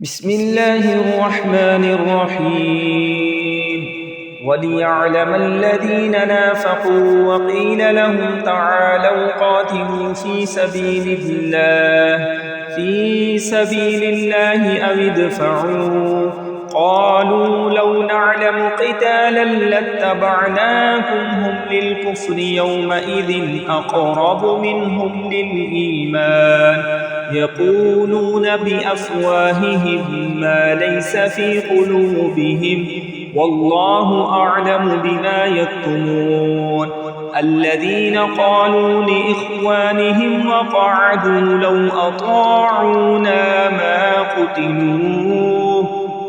بسم اللہ الرحمن الرحیم وَلِيَعْلَمَ الَّذِينَ نَافَقُوا وَقِيلَ لَهُمْ تَعَالَوْا قَاتِلُوا فِي سَبِيلِ اللَّهِ أَوِ ادْفَعُوا قَالُوا لَوْ نَعْلَمُ قِتَالًا لَاتَّبَعْنَاكُمْ هُمْ لِلْكُفْرِ يَوْمَئِذٍ أَقْرَبُ مِنْهُمْ لِلْإِيمَانِ يَقُولُونَ بِأَفْوَاهِهِمْ مَا لَيْسَ فِي قُلُوبِهِمْ وَاللَّهُ أَعْلَمُ بِمَا يَكْتُمُونَ الَّذِينَ قَالُوا لِإِخْوَانِهِمْ وَقَعَدُوا لَوْ أَطَاعُونَا مَا قُتِلُوا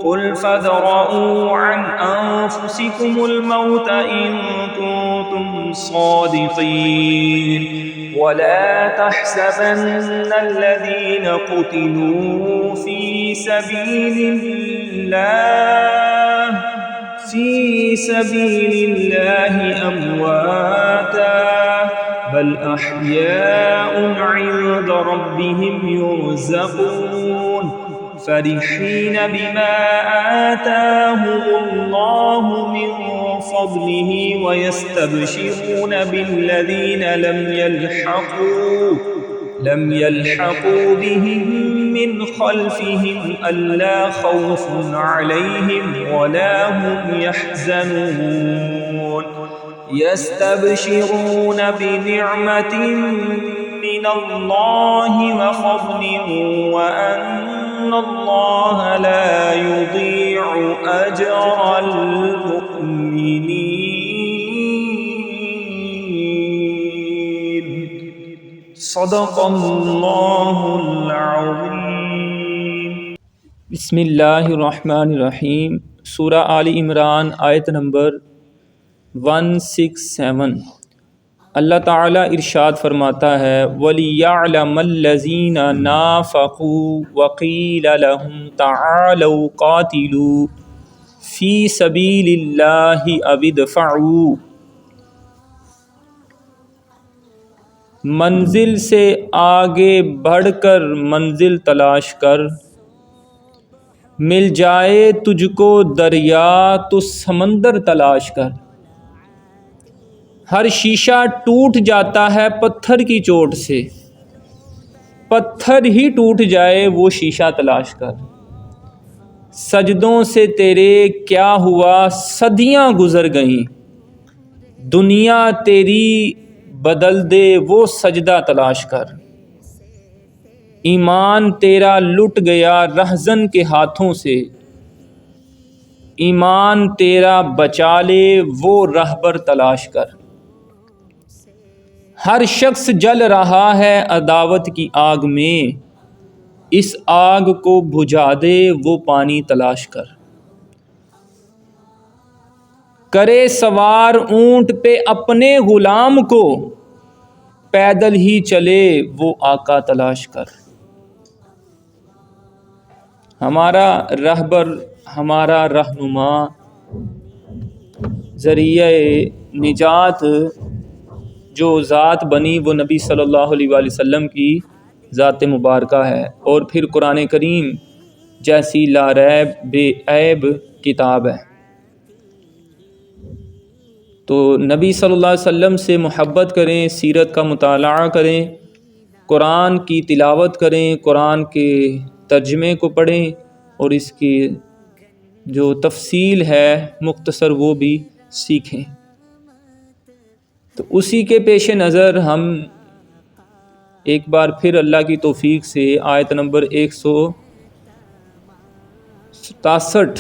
قُلْ فَادْرَءُوا عَنْ أَنفُسِكُمُ الْمَوْتَ إِن كُنتُمْ صَادِقِينَ وَلَا تَحْسَبَنَّ الَّذِينَ قُتِلُوا فِي سَبِيلِ اللَّهِ أَمْوَاتًا بَلْ أَحْيَاءٌ عِندَ رَبِّهِمْ يُرْزَقُونَ فَرِحِينَ بِمَا آتَاهُمُ اللَّهُ مِنْ فَضْلِهِ وَيَسْتَبْشِرُونَ بِالَّذِينَ لَمْ يَلْحَقُوا بِهِمْ مِنْ خَلْفِهِمْ أَلَّا خَوْفٌ عَلَيْهِمْ وَلَا هُمْ يَحْزَنُونَ يَسْتَبْشِرُونَ بِنِعْمَةٍ مِّنَ اللَّهِ وَفَضْلٍ وَأَنَّ اللَّهَ لَا يُضِيعُ أَجْرَ الْمُؤْمِنِينَ صدق اللہ العظیم۔ بسم اللہ الرحمن الرحیم۔ سورہ آل عمران آیت نمبر 167۔ اللہ تعالیٰ ارشاد فرماتا ہے وَلِيَعْلَمَ الَّذِينَ نَافَقُوا وَقِيلَ لَهُمْ تَعَالَوْا قَاتِلُوا فِي سَبِيلِ اللَّهِ أَوِ ادْفَعُوا۔ منزل سے آگے بڑھ کر منزل تلاش کر، مل جائے تجھ کو دریا تو سمندر تلاش کر۔ ہر شیشہ ٹوٹ جاتا ہے پتھر کی چوٹ سے، پتھر ہی ٹوٹ جائے وہ شیشہ تلاش کر۔ سجدوں سے تیرے کیا ہوا صدیاں گزر گئیں، دنیا تیری بدل دے وہ سجدہ تلاش کر۔ ایمان تیرا لٹ گیا رہزن کے ہاتھوں سے، ایمان تیرا بچا لے وہ رہبر تلاش کر۔ ہر شخص جل رہا ہے عداوت کی آگ میں، اس آگ کو بجھا دے وہ پانی تلاش کر۔ کرے سوار اونٹ پہ اپنے غلام کو، پیدل ہی چلے وہ آقا تلاش کر۔ ہمارا رہبر، ہمارا رہنما، ذریعہ نجات جو ذات بنی وہ نبی صلی اللہ علیہ وآلہ وسلم کی ذات مبارکہ ہے، اور پھر قرآن کریم جیسی لا ریب بے عیب کتاب ہے۔ تو نبی صلی اللہ علیہ وسلم سے محبت کریں، سیرت کا مطالعہ کریں، قرآن کی تلاوت کریں، قرآن کے ترجمے کو پڑھیں، اور اس کی جو تفصیل ہے مختصر وہ بھی سیکھیں۔ تو اسی کے پیش نظر ہم ایک بار پھر اللہ کی توفیق سے آیت نمبر 167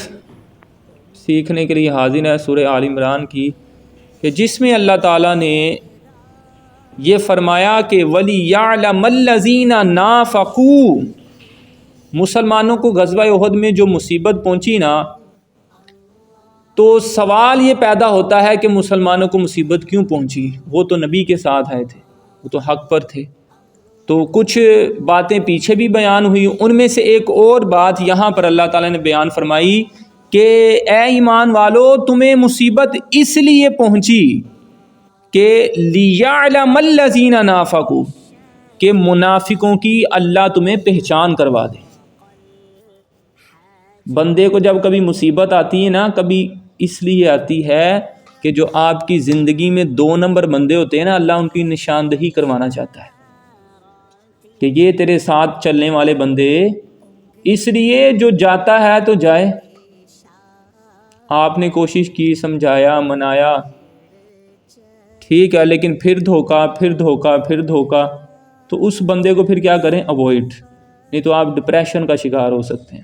سیکھنے کے لیے حاضر ہے سورہ آل عمران کی، کہ جس میں اللہ تعالیٰ نے یہ فرمایا کہ وَلِيَعْلَمَ الَّذِينَ نَافَقُوا۔ مسلمانوں کو غزوہ احد میں جو مصیبت پہنچی نا، تو سوال یہ پیدا ہوتا ہے کہ مسلمانوں کو مصیبت کیوں پہنچی؟ وہ تو نبی کے ساتھ آئے تھے، وہ تو حق پر تھے۔ تو کچھ باتیں پیچھے بھی بیان ہوئی، ان میں سے ایک اور بات یہاں پر اللہ تعالیٰ نے بیان فرمائی کہ اے ایمان والو، تمہیں مصیبت اس لیے پہنچی کہ لِيَعْلَمَ الَّذِينَ نَافَقُوا، کہ منافقوں کی اللہ تمہیں پہچان کروا دے۔ بندے کو جب کبھی مصیبت آتی ہے نا، کبھی اس لیے آتی ہے کہ جو آپ کی زندگی میں 2 نمبر بندے ہوتے ہیں نا، اللہ ان کی نشاندہی کروانا چاہتا ہے کہ یہ تیرے ساتھ چلنے والے بندے، اس لیے جو جاتا ہے تو جائے. آپ نے کوشش کی، سمجھایا، منایا، ٹھیک ہے، لیکن پھر دھوکا، پھر دھوکا، پھر دھوکا، تو اس بندے کو پھر کیا کریں؟ اوائڈ، نہیں تو آپ ڈپریشن کا شکار ہو سکتے ہیں.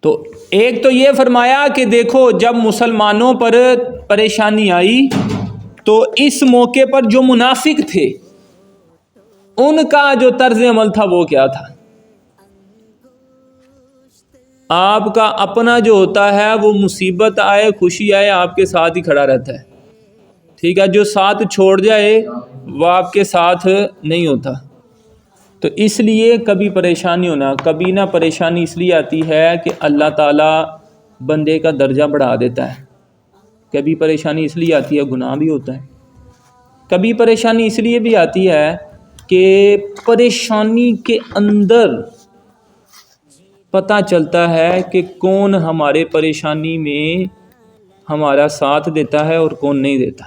تو ایک تو یہ فرمایا کہ دیکھو جب مسلمانوں پر پریشانی آئی تو اس موقع پر جو منافق تھے ان کا جو طرز عمل تھا وہ کیا تھا؟ آپ کا اپنا جو ہوتا ہے وہ مصیبت آئے خوشی آئے آپ کے ساتھ ہی کھڑا رہتا ہے، ٹھیک ہے، جو ساتھ چھوڑ جائے وہ آپ کے ساتھ نہیں ہوتا. تو اس لیے کبھی پریشانی ہونا، کبھی نہ پریشانی اس لیے آتی ہے کہ اللہ تعالیٰ بندے کا درجہ بڑھا دیتا ہے. کبھی پریشانی اس لیے آتی ہے، گناہ بھی ہوتا ہے. کبھی پریشانی اس لیے بھی آتی ہے کہ پریشانی کے اندر پتہ چلتا ہے کہ کون ہمارے پریشانی میں ہمارا ساتھ دیتا ہے اور کون نہیں دیتا.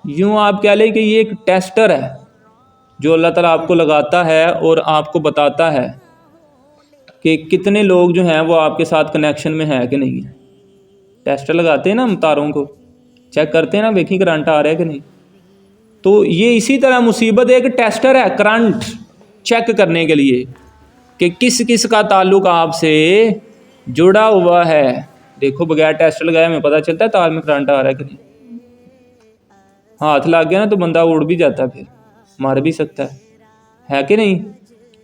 یوں آپ کہہ لیں کہ یہ ایک ٹیسٹر ہے جو اللہ تعالیٰ آپ کو لگاتا ہے اور آپ کو بتاتا ہے کہ کتنے لوگ جو ہیں وہ آپ کے ساتھ کنیکشن میں ہیں کہ نہیں ہیں. ٹیسٹر لگاتے ہیں نا ہم تاروں کو، چیک کرتے ہیں نا، دیکھیں کرنٹ آ رہا ہے کہ نہیں. تو یہ اسی طرح مصیبت ایک ٹیسٹر ہے کرنٹ چیک کرنے کے لیے کہ کس کس کا تعلق آپ سے جڑا ہوا ہے. دیکھو بغیر ٹیسٹر لگائے ہمیں پتہ چلتا ہے تار میں کرنٹ آ رہا ہے کہ نہیں. ہاتھ لگ گیا نا تو بندہ اڑ بھی جاتا ہے، پھر مار بھی سکتا ہے کہ نہیں.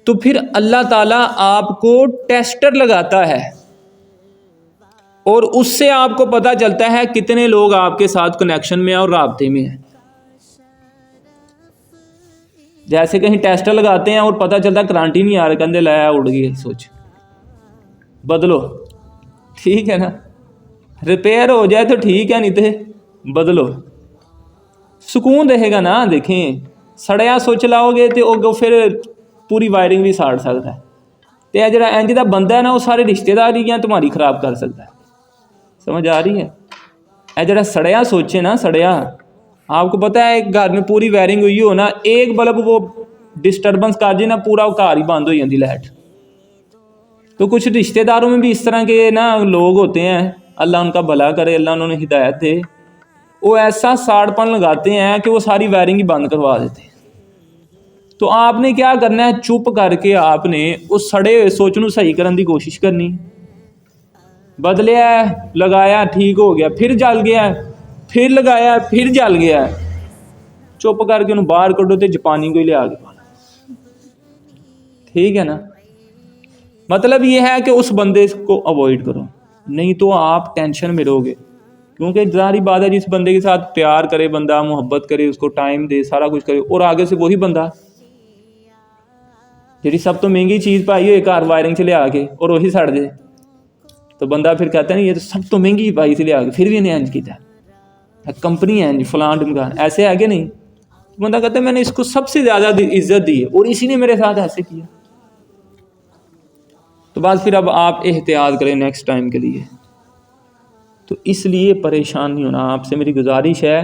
تو پھر اللہ تعالیٰ آپ کو ٹیسٹر لگاتا ہے اور اس سے آپ کو پتہ چلتا ہے کتنے لوگ آپ کے ساتھ کنیکشن میں اور رابطے میں ہیں. جیسے کہیں ٹیسٹر لگاتے ہیں اور پتہ چلتا ہے کرنٹ ہی نہیں آ رہا، کندھے لایا اڑ گئی، سوچ بدلو، ٹھیک ہے نا. ریپیئر ہو جائے تو ٹھیک ہے، نہیں تو بدلو، سکون رہے گا نا. دیکھیں سڑیا سوچ لاؤ گے تو پھر پوری وائرنگ بھی ساڑ سکتا ہے. تو یہ جڑا انج دا بندہ ہے نا وہ سارے رشتے داریاں تمہاری خراب کر سکتا ہے. سمجھ آ رہی ہے؟ یہ جڑا سڑیا سوچے نا، سڑیا، آپ کو پتہ ہے ایک گھر میں پوری وائرنگ ہوئی ہو نا، ایک بلب وہ ڈسٹربنس کر جائے نا، پورا گھر ہی بند ہو جاتی لائٹ. تو کچھ رشتے داروں میں بھی اس طرح کے نا لوگ ہوتے ہیں، اللہ ان کا بھلا کرے، اللہ انہوں نے ہدایت دے، وہ ایسا ساڑ پن لگاتے ہیں کہ وہ ساری وائرنگ ہی بند کروا دیتے ہیں. تو آپ نے کیا کرنا ہے؟ چپ کر کے آپ نے اس سڑے ہوئے سوچ نو صحیح کرنے کی کوشش کرنی. بدلیا ہے، لگایا، ٹھیک ہو گیا، پھر جل گیا ہے، پھر لگایا، پھر جل گیا ہے، چپ کر کے انہوں باہر کڈو تے جپانی کو ہی لیا کے پانا. ٹھیک ہے نا. مطلب یہ ہے کہ اس بندے کو اوائڈ کرو، نہیں تو آپ ٹینشن میں رہو گے. کیونکہ ظاہری بات ہے جس بندے کے ساتھ پیار کرے بندہ، محبت کرے، اس کو ٹائم دے، سارا کچھ کرے، اور آگے سے وہی بندہ جی سب تو مہنگی چیز پائی ہوئی کار وائرنگ سے لیا کے اور وہی سڑ جائے، تو بندہ پھر کہتا ہے نہیں یہ تو سب تو مہنگی پائی سے لیا کے پھر بھی انہیں انج کیتا ہے، کمپنی ہے فلاں ڈمکان، ایسے ہے کہ نہیں. بندہ کہتا ہے میں نے اس کو سب سے زیادہ عزت دی ہے اور اسی نے میرے ساتھ ایسے کیا. تو بس پھر اب آپ احتیاط کریں نیکسٹ ٹائم کے لیے. تو اس لیے پریشان نہیں ہونا. آپ سے میری گزارش ہے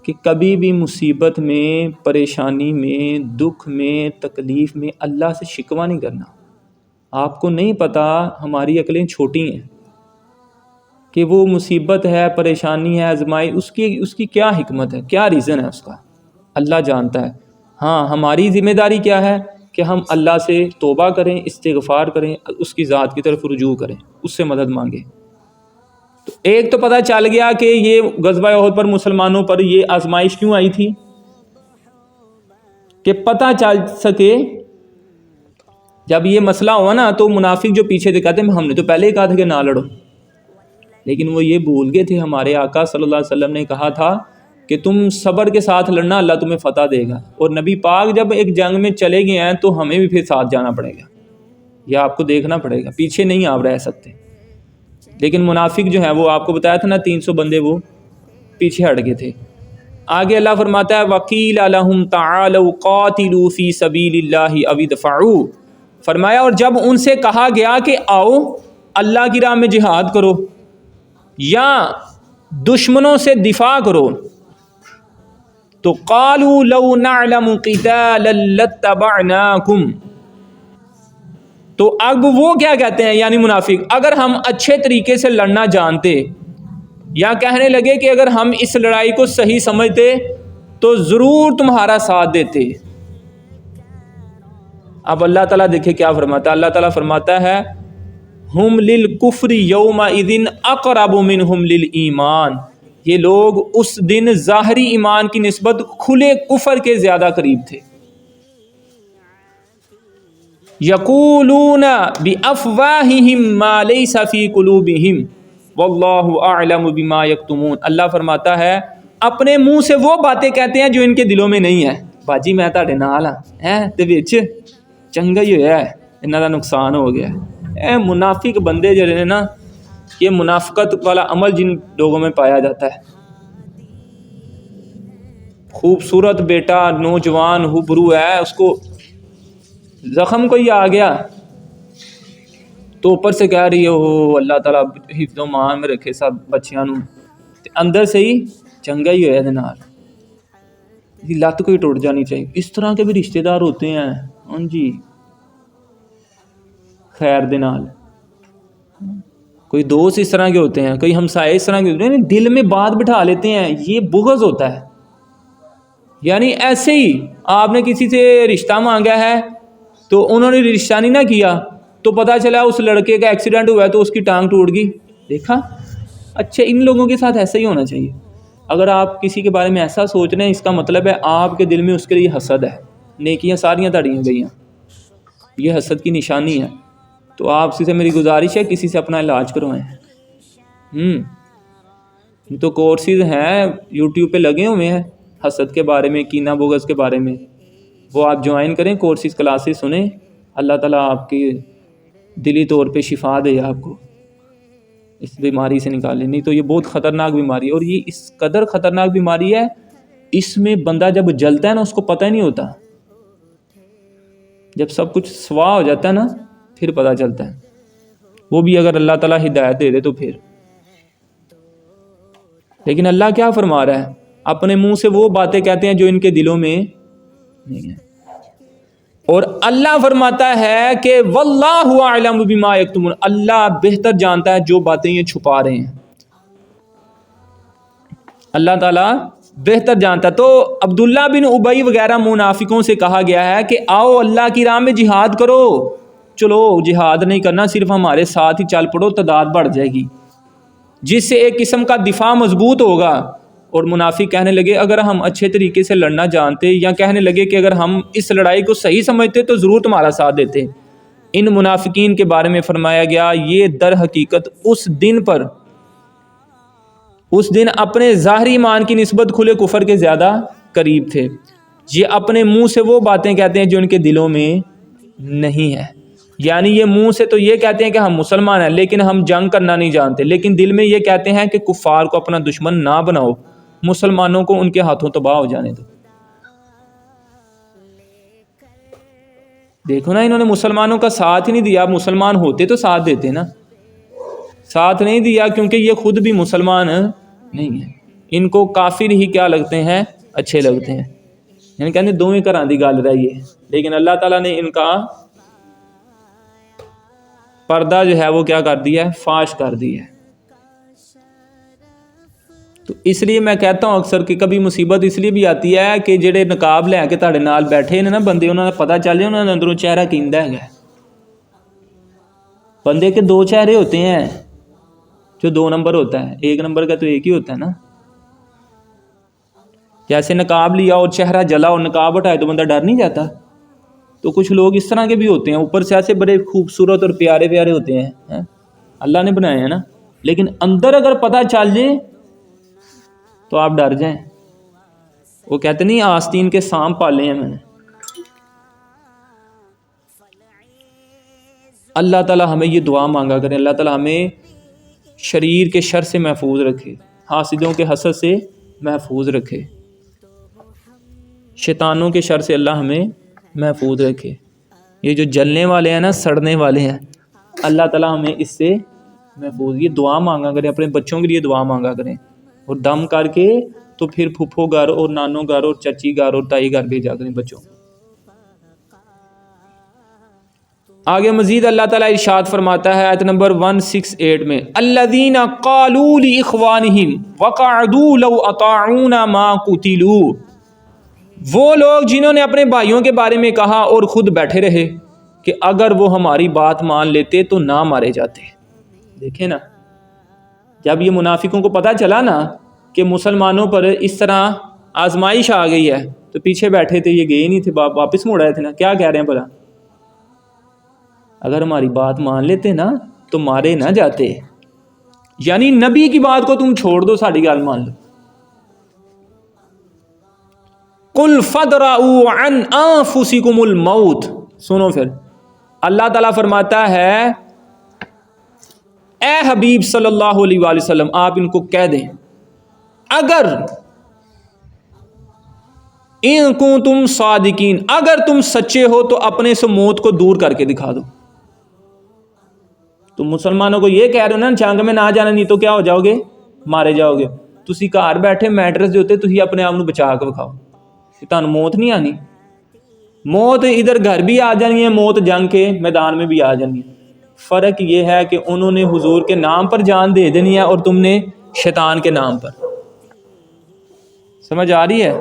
کہ کبھی بھی مصیبت میں، پریشانی میں، دکھ میں، تکلیف میں اللہ سے شکوہ نہیں کرنا. آپ کو نہیں پتہ، ہماری عقلیں چھوٹی ہیں کہ وہ مصیبت ہے، پریشانی ہے، آزمائی، اس کی کیا حکمت ہے، کیا ریزن ہے اس کا، اللہ جانتا ہے. ہاں ہماری ذمہ داری کیا ہے کہ ہم اللہ سے توبہ کریں، استغفار کریں، اس کی ذات کی طرف رجوع کریں، اس سے مدد مانگیں. تو ایک تو پتہ چل گیا کہ یہ غزوہ احد پر مسلمانوں پر یہ آزمائش کیوں آئی تھی کہ پتہ چل سکے. جب یہ مسئلہ ہوا نا تو منافق جو پیچھے تھے کہتے ہیں ہم نے تو پہلے ہی کہا تھا کہ نہ لڑو، لیکن وہ یہ بھول گئے تھے ہمارے آقا صلی اللہ علیہ وسلم نے کہا تھا کہ تم صبر کے ساتھ لڑنا، اللہ تمہیں فتح دے گا. اور نبی پاک جب ایک جنگ میں چلے گئے ہیں تو ہمیں بھی پھر ساتھ جانا پڑے گا، یہ آپ کو دیکھنا پڑے گا، پیچھے نہیں آپ رہ سکتے. لیکن منافق جو ہیں وہ آپ کو بتایا تھا نا 300 بندے وہ پیچھے ہٹ گئے تھے. آگے اللہ فرماتا ہے وَقِيلَ لَهُمْ تَعَالَوْا قَاتِلُوا فِي سَبِيلِ اللَّهِ أَوِ ادْفَعُوا فرمایا اور جب ان سے کہا گیا کہ آؤ اللہ کی راہ میں جہاد کرو یا دشمنوں سے دفاع کرو تو قالوا لو نعلم قتالا لاتبعناکم، تو اب وہ کیا کہتے ہیں یعنی منافق، اگر ہم اچھے طریقے سے لڑنا جانتے یا کہنے لگے کہ اگر ہم اس لڑائی کو صحیح سمجھتے تو ضرور تمہارا ساتھ دیتے۔ اب اللہ تعالیٰ دیکھیں کیا فرماتا ہے، اللہ تعالیٰ فرماتا ہے ہم للکفر یومئذ اقرب منہم للایمان، یہ لوگ اس دن ظاہری ایمان کی نسبت کھلے کفر کے زیادہ قریب تھے۔ یقولون بافواہہم ما لیس فی قلوبہم واللہ اعلم بما یکتمون، اللہ فرماتا ہے اپنے منہ سے وہ باتیں کہتے ہیں جو ان کے دلوں میں نہیں ہے۔ باجی میں تہاڈے نال ہاں تے وچ چنگا ہی ہویا ہے، انہاں دا نقصان ہو گیا ہے۔ منافق بندے جڑے نے نا، یہ منافقت والا عمل جن لوگوں میں پایا جاتا ہے، خوبصورت بیٹا نوجوان ہوبرو ہے، اس کو زخم کوئی آ گیا تو اوپر سے کہہ رہی ہے او اللہ تعالیٰ حفظ و مان میں رکھے سب بچیاں نوں، تے اندر سے ہی چنگا ہی ہویا دے نال، یہ لت کوئی ٹوٹ جانی چاہیے۔ اس طرح کے بھی رشتہ دار ہوتے ہیں، ہاں جی، خیر دے نال کوئی دوست اس طرح کے ہوتے ہیں، کوئی ہمسائے اس طرح کے ہوتے ہیں، دل میں بات بٹھا لیتے ہیں، یہ بغض ہوتا ہے۔ یعنی ایسے ہی آپ نے کسی سے رشتہ مانگا ہے تو انہوں نے رشتہ نہیں نہ کیا تو پتہ چلا اس لڑکے کا ایکسیڈنٹ ہوا ہے تو اس کی ٹانگ ٹوٹ گئی، دیکھا۔ اچھا ان لوگوں کے ساتھ ایسا ہی ہونا چاہیے۔ اگر آپ کسی کے بارے میں ایسا سوچ رہے ہیں، اس کا مطلب ہے آپ کے دل میں اس کے لیے حسد ہے، نیکیاں ساریاں دھڑیاں گئی ہیں، یہ حسد کی نشانی ہے۔ تو آپ سے میری گزارش ہے کسی سے اپنا علاج کروائیں۔ تو کورسز ہیں یوٹیوب پہ لگے ہوئے ہیں حسد کے بارے میں، کینہ بغض کے بارے میں، وہ آپ جوائن کریں، کورسز کلاسز سنیں، اللہ تعالیٰ آپ کی دلی طور پہ شفا دے آپ کو اس بیماری سے نکالے۔ نہیں تو یہ بہت خطرناک بیماری ہے، اور یہ اس قدر خطرناک بیماری ہے، اس میں بندہ جب جلتا ہے نا اس کو پتہ ہی نہیں ہوتا، جب سب کچھ سوا ہو جاتا ہے نا پھر پتہ چلتا ہے، وہ بھی اگر اللہ تعالیٰ ہدایت دے دے تو پھر۔ لیکن اللہ کیا فرما رہا ہے، اپنے منہ سے وہ باتیں کہتے ہیں جو ان کے دلوں میں نہیں ہیں، اور اللہ فرماتا ہے کہ واللہ اعلم بما یکتمون، اللہ بہتر جانتا ہے جو باتیں یہ چھپا رہے ہیں، اللہ تعالیٰ بہتر جانتا ہے۔ تو عبداللہ بن ابی وغیرہ منافقوں سے کہا گیا ہے کہ آؤ اللہ کی راہ میں جہاد کرو، چلو جہاد نہیں کرنا، صرف ہمارے ساتھ ہی چل پڑو، تعداد بڑھ جائے گی، جس سے ایک قسم کا دفاع مضبوط ہوگا۔ اور منافق کہنے لگے اگر ہم اچھے طریقے سے لڑنا جانتے، یا کہنے لگے کہ اگر ہم اس لڑائی کو صحیح سمجھتے تو ضرور تمہارا ساتھ دیتے۔ ان منافقین کے بارے میں فرمایا گیا یہ در حقیقت اس دن اپنے ظاہری ایمان کی نسبت کھلے کفر کے زیادہ قریب تھے۔ یہ اپنے منہ سے وہ باتیں کہتے ہیں جو ان کے دلوں میں نہیں ہے، یعنی یہ منہ سے تو یہ کہتے ہیں کہ ہم مسلمان ہیں لیکن ہم جنگ کرنا نہیں جانتے، لیکن دل میں یہ کہتے ہیں کہ کفار کو اپنا دشمن نہ بناؤ، مسلمانوں کو ان کے ہاتھوں تباہ ہو جانے دو۔ دیکھو نا، انہوں نے مسلمانوں کا ساتھ ہی نہیں دیا، مسلمان ہوتے تو ساتھ دیتے نا، ساتھ نہیں دیا کیونکہ یہ خود بھی مسلمان نہیں ہیں، ان کو کافر ہی کیا لگتے ہیں، اچھے لگتے ہیں، یعنی کہتے دوویں گھراں دی گل رہی ہے۔ لیکن اللہ تعالیٰ نے ان کا پردہ جو ہے وہ کیا کر دیا ہے، فاش کر دیا ہے۔ تو اس لیے میں کہتا ہوں اکثر کہ کبھی مصیبت اس لیے بھی آتی ہے کہ جڑے نقاب لے کے تہاڈے نال بیٹھے نے نا بندے، انہوں نے پتہ چل جائے انہوں نے اندروں چہرہ کیندا ہے۔ بندے کے دو چہرے ہوتے ہیں، جو دو نمبر ہوتا ہے، ایک نمبر کا تو ایک ہی ہوتا ہے نا۔ جیسے نقاب لیا اور چہرہ جلا اور نقاب ہٹائے تو بندہ ڈر نہیں جاتا، تو کچھ لوگ اس طرح کے بھی ہوتے ہیں، اوپر سے ایسے بڑے خوبصورت اور پیارے پیارے ہوتے ہیں، اللہ نے بنائے ہیں نا، لیکن اندر اگر پتہ چل جائے تو آپ ڈر جائیں۔ وہ کہتے نہیں آستین کے سانپ پالے ہیں میں نے۔ اللہ تعالیٰ ہمیں یہ دعا مانگا کریں، اللہ تعالیٰ ہمیں شریر کے شر سے محفوظ رکھے، حاسدوں کے حسد سے محفوظ رکھے، شیطانوں کے شر سے اللہ ہمیں محفوظ رکھے۔ یہ جو جلنے والے ہیں نا، سڑنے والے ہیں، اللہ تعالیٰ ہمیں اس سے محفوظ. یہ دعا مانگا کریں، اپنے بچوں کے لیے دعا مانگا کریں، اور دم کر کے تو پھر پھپھو گھر اور نانو گھر اور چچی گھر اور تائی گھر بھیجا کریں بچوں. آگے مزید اللہ تعالیٰ ارشاد فرماتا ہے آیت نمبر 168 میں، الذین قالوا لاخوانہم وقعدوا لو اطاعونا ما قتلوا. وہ لوگ جنہوں نے اپنے بھائیوں کے بارے میں کہا اور خود بیٹھے رہے کہ اگر وہ ہماری بات مان لیتے تو نہ مارے جاتے. دیکھیں نا، جب یہ منافقوں کو پتہ چلا نا کہ مسلمانوں پر اس طرح آزمائش آ گئی ہے تو پیچھے بیٹھے تھے، یہ گئے نہیں تھے، واپس مڑ آئے تھے نا. کیا کہہ رہے ہیں بھلا؟ اگر ہماری بات مان لیتے نا تو مارے نہ جاتے. یعنی نبی کی بات کو تم چھوڑ دو، ساری گل مان لو. قل فادرؤوا عن انفسکم الموت. سنو پھر اللہ تعالیٰ فرماتا ہے، اے حبیب صلی اللہ علیہ وآلہ وسلم، آپ ان کو کہہ دیں اگر ان کنتم صادقین، اگر تم سچے ہو تو اپنے سے موت کو دور کر کے دکھا دو. تم مسلمانوں کو یہ کہہ رہے ہو نا جنگ میں نہ جانا، نہیں تو کیا ہو جاؤ گے؟ مارے جاؤ گے. تسی گھر بیٹھے میٹرس جو ہوتے تسی اپنے آپ کو بچا کے دکھاؤ کہ تمہیں موت نہیں آنی. موت ادھر گھر بھی آ جانی ہے، موت جنگ کے میدان میں بھی آ جانی ہے. فرق یہ ہے کہ انہوں نے حضور کے نام پر جان دے دینی ہے اور تم نے شیطان کے نام پر. سمجھ آ رہی ہے؟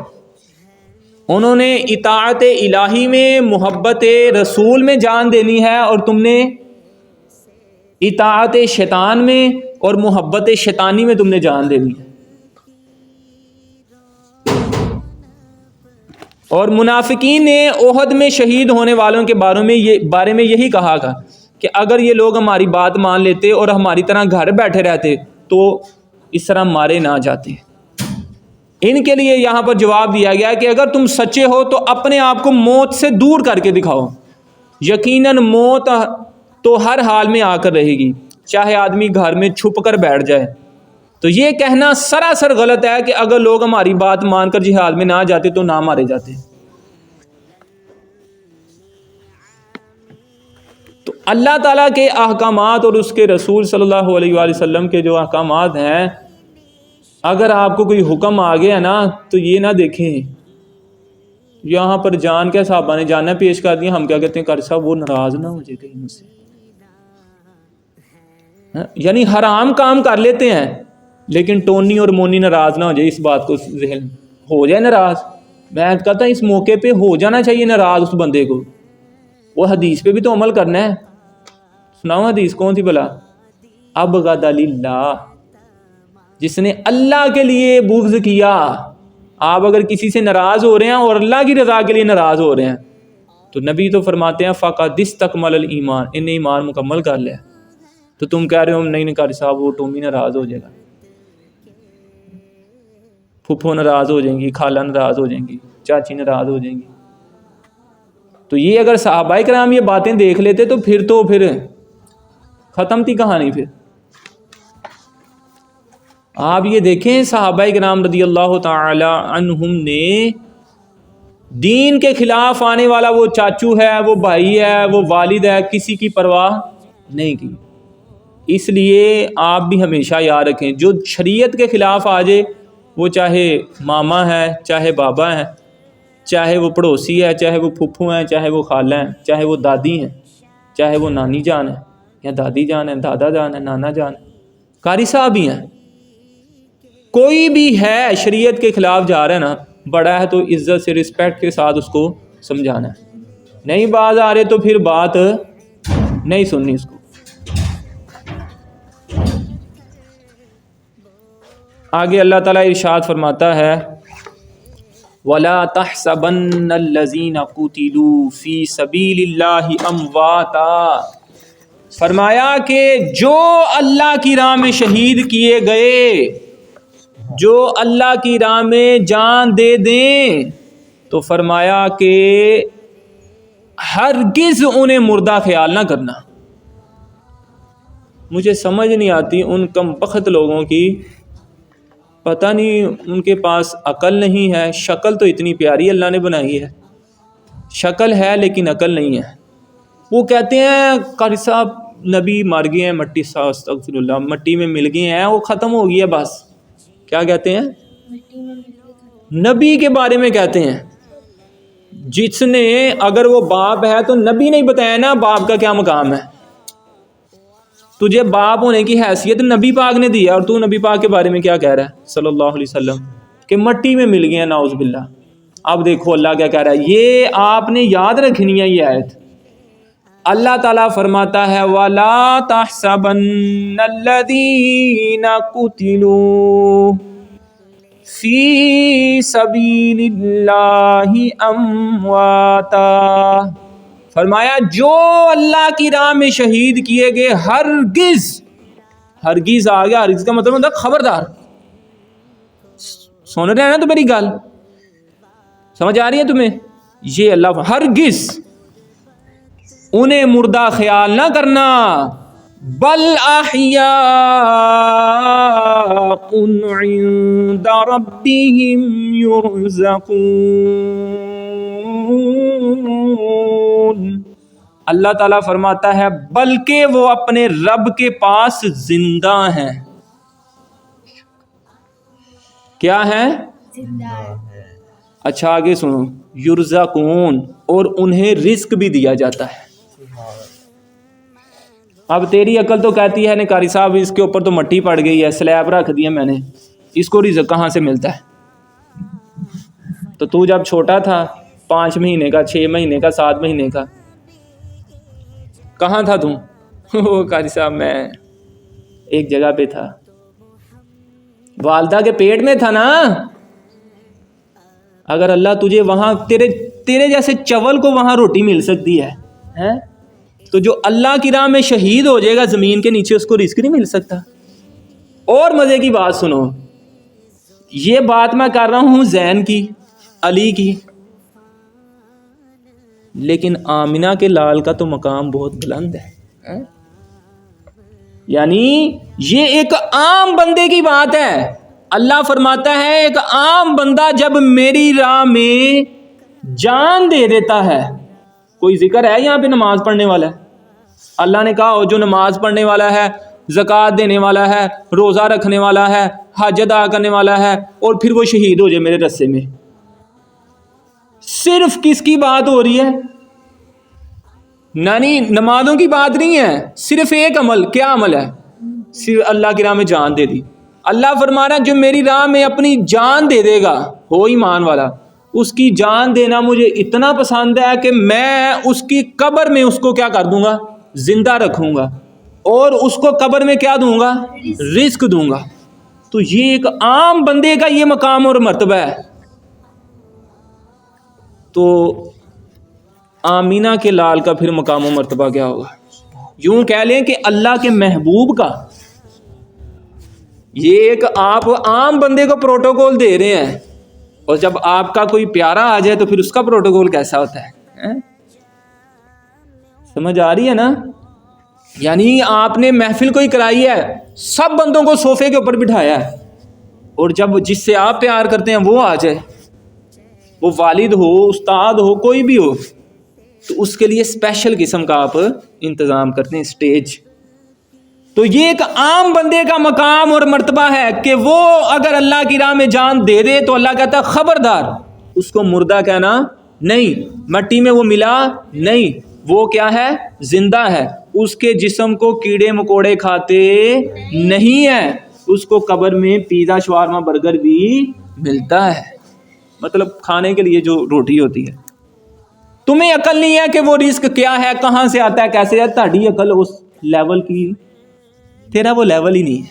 انہوں نے اطاعت الہی میں، محبت رسول میں جان دینی ہے اور تم نے اطاعت شیطان میں اور محبت شیطانی میں تم نے جان دینی ہے. اور منافقین نے احد میں شہید ہونے والوں کے بارے میں یہی کہا تھا کہ اگر یہ لوگ ہماری بات مان لیتے اور ہماری طرح گھر بیٹھے رہتے تو اس طرح مارے نہ جاتے. ان کے لیے یہاں پر جواب دیا گیا کہ اگر تم سچے ہو تو اپنے آپ کو موت سے دور کر کے دکھاؤ. یقیناً موت تو ہر حال میں آ کر رہے گی، چاہے آدمی گھر میں چھپ کر بیٹھ جائے. تو یہ کہنا سراسر غلط ہے کہ اگر لوگ ہماری بات مان کر جہاد میں نہ جاتے تو نہ مارے جاتے. تو اللہ تعالیٰ کے احکامات اور اس کے رسول صلی اللہ علیہ وآلہ وسلم کے جو احکامات ہیں، اگر آپ کو کوئی حکم آ گیا نا تو یہ نہ دیکھیں یہاں پر جان کے صحابہ نے جانا پیش کر دیا، ہم کیا کہتے ہیں قاری صاحب وہ ناراض نہ ہو جائے کہیں مجھ سے. یعنی حرام کام کر لیتے ہیں لیکن ٹونی اور مونی ناراض نہ ہو جائے. اس بات کو ذہن ہو جائے ناراض. میں کہتا ہوں اس موقع پہ ہو جانا چاہیے ناراض اس بندے کو. وہ حدیث پہ بھی تو عمل کرنا ہے. سناؤ حدیث کون تھی بلا؟ ابغض للہ، جس نے اللہ کے لیے بغض کیا. آپ اگر کسی سے ناراض ہو رہے ہیں اور اللہ کی رضا کے لیے ناراض ہو رہے ہیں تو نبی تو فرماتے ہیں فقد استکمل الایمان، ان نے ایمان مکمل کر لیا. تو تم کہہ رہے ہو نہیں قاری صاحب وہ ٹومی ناراض ہو جائے گا، پھپھو ناراض ہو جائیں گی، خالہ ناراض ہو جائیں گی، چاچی ناراض ہو جائیں گی. تو یہ اگر صحابہ کرام یہ باتیں دیکھ لیتے تو پھر ختم تھی کہانی. پھر آپ یہ دیکھیں صحابہ کرام رضی اللہ تعالی عنہم نے دین کے خلاف آنے والا وہ چاچو ہے، وہ بھائی ہے، وہ والد ہے، کسی کی پرواہ نہیں کی. اس لیے آپ بھی ہمیشہ یاد رکھیں جو شریعت کے خلاف آ جائے، وہ چاہے ماما ہے، چاہے بابا ہے، چاہے وہ پڑوسی ہے، چاہے وہ پھپھو ہیں، چاہے وہ خالہ ہیں، چاہے وہ دادی ہیں، چاہے وہ نانی جان ہے یا دادی جان ہے، دادا جان ہے، نانا جان ہے، قاری صاحب بھی ہیں، کوئی بھی ہے شریعت کے خلاف جا رہا ہے نا، بڑا ہے تو عزت سے رسپیکٹ کے ساتھ اس کو سمجھانا ہے. نہیں باز آ رہے تو پھر بات نہیں سننی اس کو. آگے اللہ تعالیٰ ارشاد فرماتا ہے وَلَا تَحْسَبَنَّ الَّذِينَ قُتِلُوا فِي سَبِيلِ اللَّهِ أَمْوَاتًا. فرمایا کہ جو اللہ کی راہ میں شہید کیے گئے، جو اللہ کی راہ میں جان دے دیں، تو فرمایا کہ ہرگز انہیں مردہ خیال نہ کرنا. مجھے سمجھ نہیں آتی ان کم بخت لوگوں کی، پتہ نہیں ان کے پاس عقل نہیں ہے. شکل تو اتنی پیاری اللہ نے بنائی ہے، شکل ہے لیکن عقل نہیں ہے. وہ کہتے ہیں قاری صاحب نبی مر گئے ہیں، مٹی استغفر اللہ، مٹی میں مل گئے ہیں، وہ ختم ہو گئی ہے بس. کیا کہتے ہیں؟ نبی کے بارے میں کہتے ہیں جس نے، اگر وہ باپ ہے تو نبی نے بتایا نا باپ کا کیا مقام ہے. تجھے باپ ہونے کی حیثیت نبی پاک نے دی ہے، اور تو نبی پاک کے بارے میں کیا کہہ رہا ہے صلی اللہ علیہ وسلم کہ مٹی میں مل گئے ہیں، نعوذ باللہ. اب دیکھو اللہ کیا کہہ رہا ہے، یہ آپ نے یاد رکھنی ہے یہ آیت. اللہ تعالیٰ فرماتا ہے وَلَا تَحْسَبَنَّ الَّذِينَ قُتِلُوا فِي سَبِيلِ اللَّهِ أَمْوَاتًا. فرمایا جو اللہ کی راہ میں شہید کیے گئے ہرگز، ہرگز آ گیا، ہرگز کا مطلب ہوتا ہے خبردار. سن رہے ہیں نا تو میری گل سمجھ آ رہی ہے تمہیں؟ یہ اللہ ہرگز انہیں مردہ خیال نہ کرنا، بل احیاء عند ربهم يرزقون. اللہ تعالیٰ فرماتا ہے بلکہ وہ اپنے رب کے پاس زندہ ہیں. کیا ہیں؟ زندہ ہیں. اچھا آگے سنو، یرزقون، اور انہیں رزق بھی دیا جاتا ہے. اب تیری عقل تو کہتی ہے قاری صاحب اس کے اوپر تو مٹی پڑ گئی ہے، سلیب رکھ دیا میں نے، اس کو رزق کہاں سے ملتا ہے؟ تو جب چھوٹا تھا 5 مہینے کا، 6 مہینے کا، 7 مہینے کا، کہاں تھا تم؟ قاری صاحب میں ایک جگہ پہ تھا، والدہ کے پیٹ میں تھا نا. اگر اللہ تجھے وہاں تیرے جیسے چول کو وہاں روٹی مل سکتی ہے تو جو اللہ کی راہ میں شہید ہو جائے گا زمین کے نیچے اس کو رزق نہیں مل سکتا. اور مزے کی بات سنو، یہ بات میں کر رہا ہوں زین کی، علی کی، لیکن آمنہ کے لال کا تو مقام بہت بلند ہے. یعنی یہ ایک عام بندے کی بات ہے. اللہ فرماتا ہے ایک عام بندہ جب میری راہ میں جان دے دیتا ہے. کوئی ذکر ہے یہاں پہ نماز پڑھنے والا ہے؟ اللہ نے کہا جو نماز پڑھنے والا ہے، زکوٰۃ دینے والا ہے، روزہ رکھنے والا ہے، حج ادا کرنے والا ہے، اور پھر وہ شہید ہو جائے میرے رستے میں. صرف کس کی بات ہو رہی ہے؟ نمازوں کی بات نہیں ہے، صرف ایک عمل. کیا عمل ہے؟ صرف اللہ کی راہ میں جان دے دی. اللہ فرما رہا ہے جو میری راہ میں اپنی جان دے دے گا، ہو ایمان والا، اس کی جان دینا مجھے اتنا پسند ہے کہ میں اس کی قبر میں اس کو کیا کر دوں گا؟ زندہ رکھوں گا، اور اس کو قبر میں کیا دوں گا؟ رزق دوں گا. تو یہ ایک عام بندے کا یہ مقام اور مرتبہ ہے. تو آمینہ کے لال کا پھر مقام و مرتبہ کیا ہوگا؟ یوں کہہ لیں کہ اللہ کے محبوب کا. یہ ایک آپ عام بندے کو پروٹوکول دے رہے ہیں، اور جب آپ کا کوئی پیارا آ جائے تو پھر اس کا پروٹوکول کیسا ہوتا ہے؟ سمجھ آ رہی ہے نا؟ یعنی آپ نے محفل کوئی کرائی ہے، سب بندوں کو صوفے کے اوپر بٹھایا ہے، اور جب جس سے آپ پیار کرتے ہیں وہ آ جائے، وہ والد ہو، استاد ہو، کوئی بھی ہو، تو اس کے لیے اسپیشل قسم کا آپ انتظام کرتے ہیں اسٹیج. تو یہ ایک عام بندے کا مقام اور مرتبہ ہے کہ وہ اگر اللہ کی راہ میں جان دے دے تو اللہ کہتا ہے خبردار، اس کو مردہ کہنا نہیں، مٹی میں وہ ملا نہیں، وہ کیا ہے؟ زندہ ہے. اس کے جسم کو کیڑے مکوڑے کھاتے نہیں ہیں، اس کو قبر میں پیزا شوارما برگر بھی ملتا ہے، مطلب کھانے کے لیے جو روٹی ہوتی ہے. تمہیں عقل نہیں ہے کہ وہ رزق کیا ہے، کہاں سے آتا ہے، کیسے ہے. تہاڈی عقل اس لیول کی، تیرا وہ لیول ہی نہیں ہے،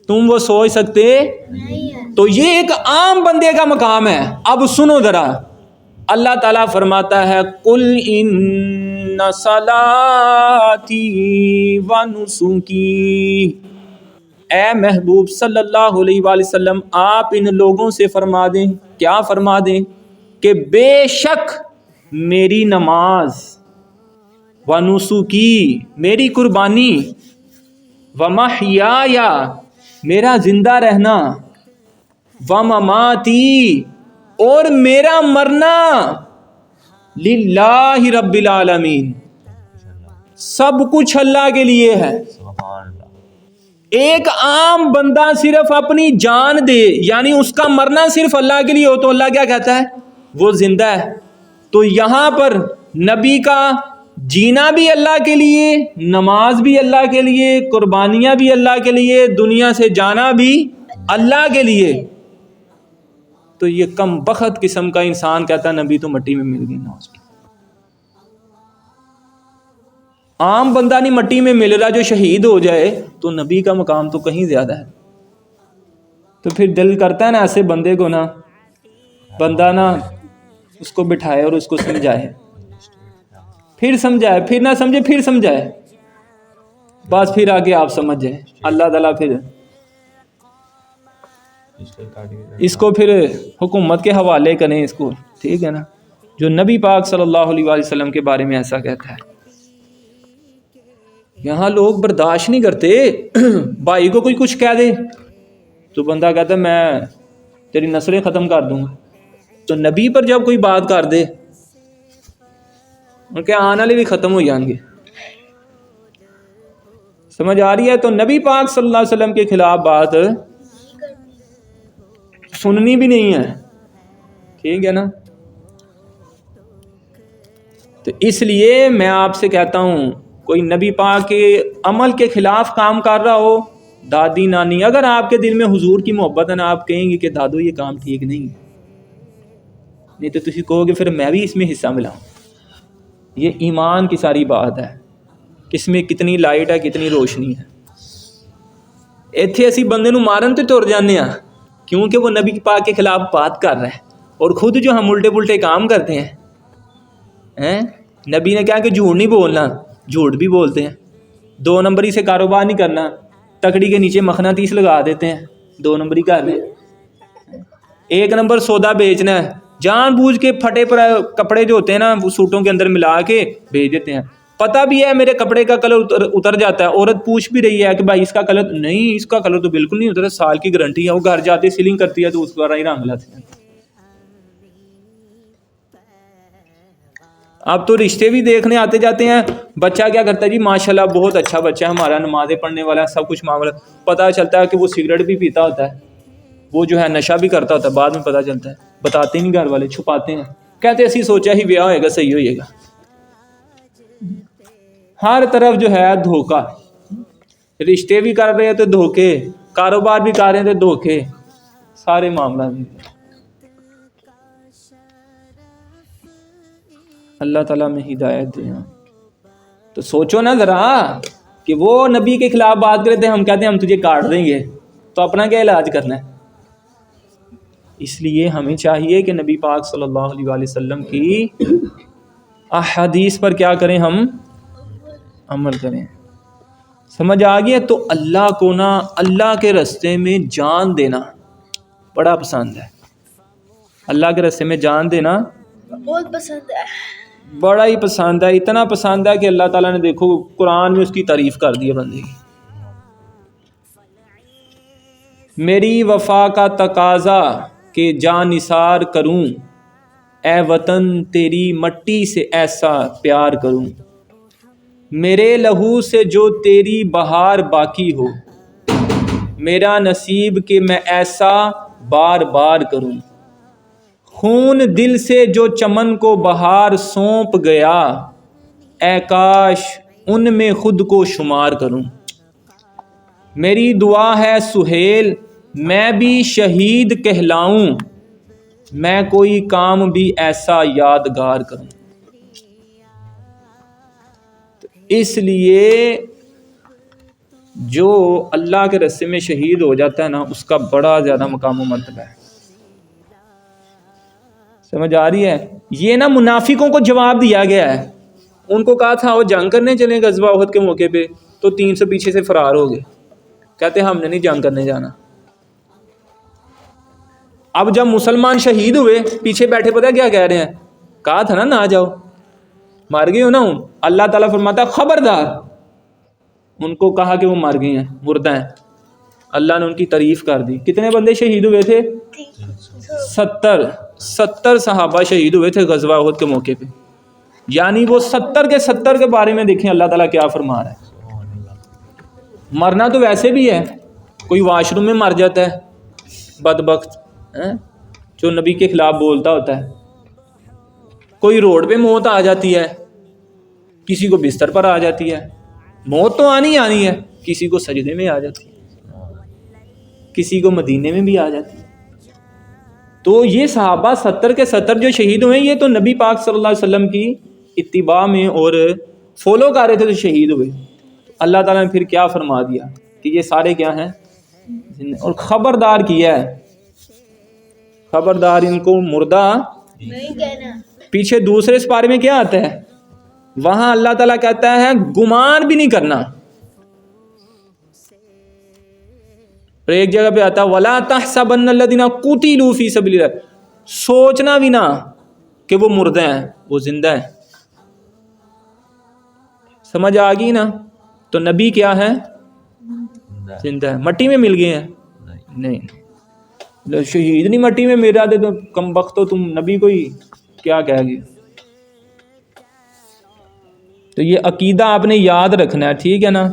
تم وہ سوچ سکتے نہیں. تو یہ ایک عام بندے کا مقام ہے. اب سنو ذرا، اللہ تعالیٰ فرماتا ہے قُلْ إِنَّ صَلَاتِي وَنُسُكِي، اے محبوب صلی اللہ علیہ وآلہ وسلم آپ ان لوگوں سے فرما دیں. کیا فرما دیں؟ کہ بے شک میری نماز، وَنُسُكِي میری قربانی، وَمَحْيَايَ میرا زندہ رہنا، وَمَمَاتِي اور میرا مرنا، للہ رب العالمین، سب کچھ اللہ کے لیے ہے۔ ایک عام بندہ صرف اپنی جان دے، یعنی اس کا مرنا صرف اللہ کے لیے ہو، تو اللہ کیا کہتا ہے؟ وہ زندہ ہے۔ تو یہاں پر نبی کا جینا بھی اللہ کے لیے، نماز بھی اللہ کے لیے، قربانیاں بھی اللہ کے لیے، دنیا سے جانا بھی اللہ کے لیے، تو یہ کم بخت قسم کا انسان کہتا ہے نبی تو مٹی میں مل گئی۔ ناؤز باللہ، عام بندہ نہیں مٹی میں مل رہا، جو شہید ہو جائے تو نبی کا مقام تو کہیں زیادہ ہے۔ تو پھر دل کرتا ہے نا ایسے بندے کو، نا بندہ نا اس کو بٹھائے اور اس کو سمجھائے، پھر سمجھائے، پھر نہ سمجھے، پھر سمجھائے، بس پھر آگے آپ سمجھ جائیں۔ اللہ تعالیٰ پھر اس کو پھر حکومت کے حوالے کریں اس کو، ٹھیک ہے نا، جو نبی پاک صلی اللہ علیہ وآلہ وسلم کے بارے میں ایسا کہتا ہے۔ یہاں لوگ برداشت نہیں کرتے، بھائی کو کوئی کچھ کہہ دے تو بندہ کہتا ہے میں تیری نسلیں ختم کر دوں گا، تو نبی پر جب کوئی بات کر دے ان کے آنے والے بھی ختم ہو جائیں گے۔ سمجھ آ رہی ہے؟ تو نبی پاک صلی اللہ علیہ وسلم کے خلاف بات سننی بھی نہیں ہے، ٹھیک ہے نا۔ تو اس لیے میں آپ سے کہتا ہوں، کوئی نبی پاک کے عمل کے خلاف کام کر رہا ہو، دادی نانی، اگر آپ کے دل میں حضور کی محبت ہے نا، آپ کہیں گے کہ دادو یہ کام ٹھیک نہیں ہے، نہیں تو تسی کہو گے پھر میں بھی اس میں حصہ ملاؤں۔ یہ ایمان کی ساری بات ہے، کس میں کتنی لائٹ ہے، کتنی روشنی ہے۔ ایتھے اسی بندے نو مارن تے تر جانے ہیں کیونکہ وہ نبی پاک کے خلاف بات کر رہا ہے، اور خود جو ہم الٹے پلٹے کام کرتے ہیں، نبی نے کہا کہ جھوٹ نہیں بولنا، جھوٹ بھی بولتے ہیں۔ 2 نمبری سے کاروبار نہیں کرنا، تکڑی کے نیچے مقناطیس لگا دیتے ہیں، 2 نمبری کر رہے ہیں۔ 1 نمبر سودا بیچنا ہے، جان بوجھ کے پھٹے پر کپڑے جو ہوتے ہیں نا وہ سوٹوں کے اندر ملا کے بھیج دیتے ہیں، پتہ بھی ہے میرے کپڑے کا کلر اتر جاتا ہے، عورت پوچھ بھی رہی ہے کہ بھائی اس کا کلر نہیں، اس کا کلر تو بالکل نہیں اترا، سال کی گارنٹی ہے، وہ گھر جاتے سیلنگ کرتی ہے تو اس کا ہی رنگ لاتے ہیں۔ اب تو رشتے بھی دیکھنے آتے جاتے ہیں، بچہ کیا کرتا ہے جی ماشاءاللہ بہت اچھا بچہ ہے ہمارا، نمازیں پڑھنے والا ہے، سب کچھ معاملہ، پتہ چلتا ہے کہ وہ سگریٹ بھی پیتا ہوتا ہے، وہ جو ہے نشہ بھی کرتا ہوتا ہے، بعد میں پتہ چلتا ہے، بتاتے نہیں گھر والے، چھپاتے ہیں، کہتے ایسی سوچا ہی بیاہ ہوئے گا صحیح ہوئے گا۔ ہر طرف جو ہے دھوکہ، رشتے بھی کر رہے ہیں تو دھوکے، کاروبار بھی کر رہے ہیں تو دھوکے، سارے معاملات بھی۔ اللہ تعالیٰ میں ہدایت دے۔ تو سوچو نا ذرا کہ وہ نبی کے خلاف بات کرے تھے، ہم کہتے ہیں ہم تجھے کاٹ دیں گے، تو اپنا کیا علاج کرنا ہے؟ اس لیے ہمیں چاہیے کہ نبی پاک صلی اللہ علیہ وآلہ وسلم کی احادیث پر کیا کریں؟ ہم عمل کریں۔ سمجھ آ گیا؟ تو اللہ کو نا اللہ کے راستے میں جان دینا بڑا پسند ہے، اللہ کے راستے میں جان دینا بہت پسند ہے، بڑا ہی پسند ہے، اتنا پسند ہے کہ اللہ تعالیٰ نے دیکھو قرآن میں اس کی تعریف کر دی ہے بندے کی۔ میری وفا کا تقاضا کہ جان نثار کروں، اے وطن تیری مٹی سے ایسا پیار کروں، میرے لہو سے جو تیری بہار باقی ہو، میرا نصیب کہ میں ایسا بار بار کروں، خون دل سے جو چمن کو بہار سونپ گیا، اے کاش ان میں خود کو شمار کروں، میری دعا ہے سہیل میں بھی شہید کہلاؤں، میں کوئی کام بھی ایسا یادگار کروں۔ اس لیے جو اللہ کے راستے میں شہید ہو جاتا ہے نا، اس کا بڑا زیادہ مقام و مرتبہ ہے۔ سمجھ آ رہی ہے؟ یہ نا منافقوں کو جواب دیا گیا ہے، ان کو کہا تھا وہ جنگ کرنے چلیں غزوہ احد کے موقع پہ، تو 300 پیچھے سے فرار ہو گئے، کہتے ہم نے نہیں جنگ کرنے جانا۔ اب جب مسلمان شہید ہوئے، پیچھے بیٹھے پتہ کیا کہہ رہے ہیں؟ کہا تھا نا نہ جاؤ، مر گئے ہو نا ہوں۔ اللہ تعالیٰ فرماتا ہے خبردار، ان کو کہا کہ وہ مر گئے ہیں، مردہ ہیں، اللہ نے ان کی تعریف کر دی۔ کتنے بندے شہید ہوئے تھے؟ 70 صحابہ شہید ہوئے تھے غزوہ احد کے موقع پہ۔ یعنی وہ 70 کے 70 کے بارے میں دیکھیں اللہ تعالیٰ کیا فرما رہا ہے. مرنا تو ویسے بھی ہے، کوئی واش روم میں مر جاتا ہے بدبخت جو نبی کے خلاف بولتا ہوتا ہے، کوئی روڈ پہ موت آ جاتی ہے، کسی کو بستر پر آ جاتی ہے. موت تو آنی ہے، کسی کو سجدے میں آ جاتی ہے، کسی کو مدینے میں بھی آ جاتی ہے. تو یہ صحابہ 70 کے 70 جو شہید ہوئے، یہ تو نبی پاک صلی اللہ علیہ وسلم کی اتباع میں اور فالو کر رہے تھے تو شہید ہوئے. اللہ تعالیٰ نے پھر کیا فرما دیا کہ یہ سارے کیا ہیں، اور خبردار کیا ہے، خبردار ان کو مردہ نہیں کہنا. پیچھے دوسرے سپارے میں کیا آتا ہے، وہاں اللہ تعالیٰ کہتا ہے گمان بھی نہیں کرنا. اور ایک جگہ پہ آتا ہے وَلَا تَحْسَبَنَّ الَّذِينَ قُتِلُوا فِي سَبِيلِ اللَّهِ، سوچنا بھی نہ کہ وہ مردہ ہیں، وہ زندہ ہیں. سمجھ آ گئی نا؟ تو نبی کیا ہے، زندہ ہے. مٹی میں مل گئے ہیں؟ نہیں. شہید نہیں مٹی میں مل رہا تھے تو کم بخت تو تم نبی کو ہی کیا کہہ گی. تو یہ عقیدہ آپ نے یاد رکھنا ہے، ٹھیک ہے نا؟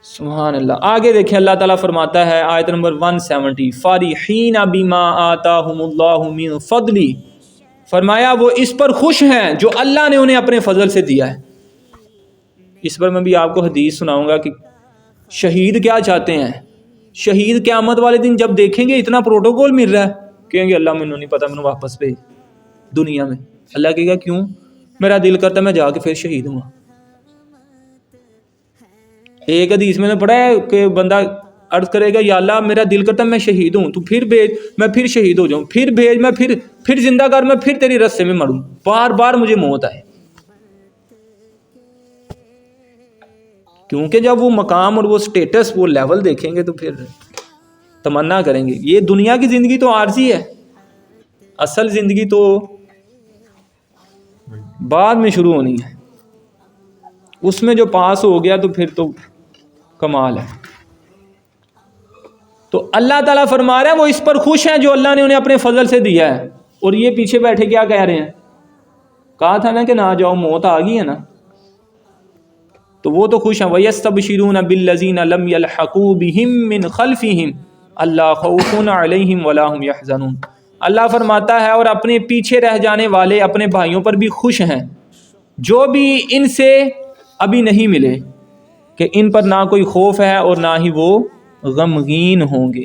سبحان اللہ. آگے دیکھیں اللہ تعالیٰ فرماتا ہے آیت نمبر 170 فَارِحِينَ بِمَا آتَاهُمُ اللَّهُ مِنْ فَضْلِهِ، فرمایا وہ اس پر خوش ہیں جو اللہ نے انہیں اپنے فضل سے دیا ہے. اس پر میں بھی آپ کو حدیث سناؤں گا کہ شہید کیا چاہتے ہیں. شہید قیامت والے دن جب دیکھیں گے اتنا پروٹوکول مل رہا ہے، کہیں گے اللہ مجھے نہیں پتا، میں واپس بھیج دنیا میں. اللہ کہے گا کیوں؟ میرا دل کرتا میں جا کے پھر شہید ہوں. ایک حدیث میں نے پڑھا ہے کہ بندہ عرض کرے گا یا اللہ میرا دل کرتا میں شہید ہوں، تو پھر بھیج، میں پھر شہید ہو جاؤں، پھر بھیج، میں پھر زندہ کر، میں پھر تیری رستے میں مروں، بار بار مجھے موت آئے. کیونکہ جب وہ مقام اور وہ سٹیٹس، وہ لیول دیکھیں گے تو پھر تمنا کریں گے. یہ دنیا کی زندگی تو عارضی ہے، اصل زندگی تو بعد میں شروع ہونی ہے. اس میں جو پاس ہو گیا تو پھر تو کمال ہے. تو اللہ تعالیٰ فرما رہا ہے وہ اس پر خوش ہیں جو اللہ نے انہیں اپنے فضل سے دیا ہے. اور یہ پیچھے بیٹھے کیا کہہ رہے ہیں، کہا تھا نا کہ نہ جاؤ، موت آ گئی ہے نا، تو وہ تو خوش ہیں. وَيَسْتَبْشِرُونَ بِالَّذِينَ لَمْ يَلْحَقُوا بِهِم مِّنْ خَلْفِهِمْ أَلَّا خَوْفٌ عَلَيْهِمْ وَلَا هُمْ يَحْزَنُونَ. اللہ فرماتا ہے اور اپنے پیچھے رہ جانے والے اپنے بھائیوں پر بھی خوش ہیں جو بھی ان سے ابھی نہیں ملے، کہ ان پر نہ کوئی خوف ہے اور نہ ہی وہ غمگین ہوں گے.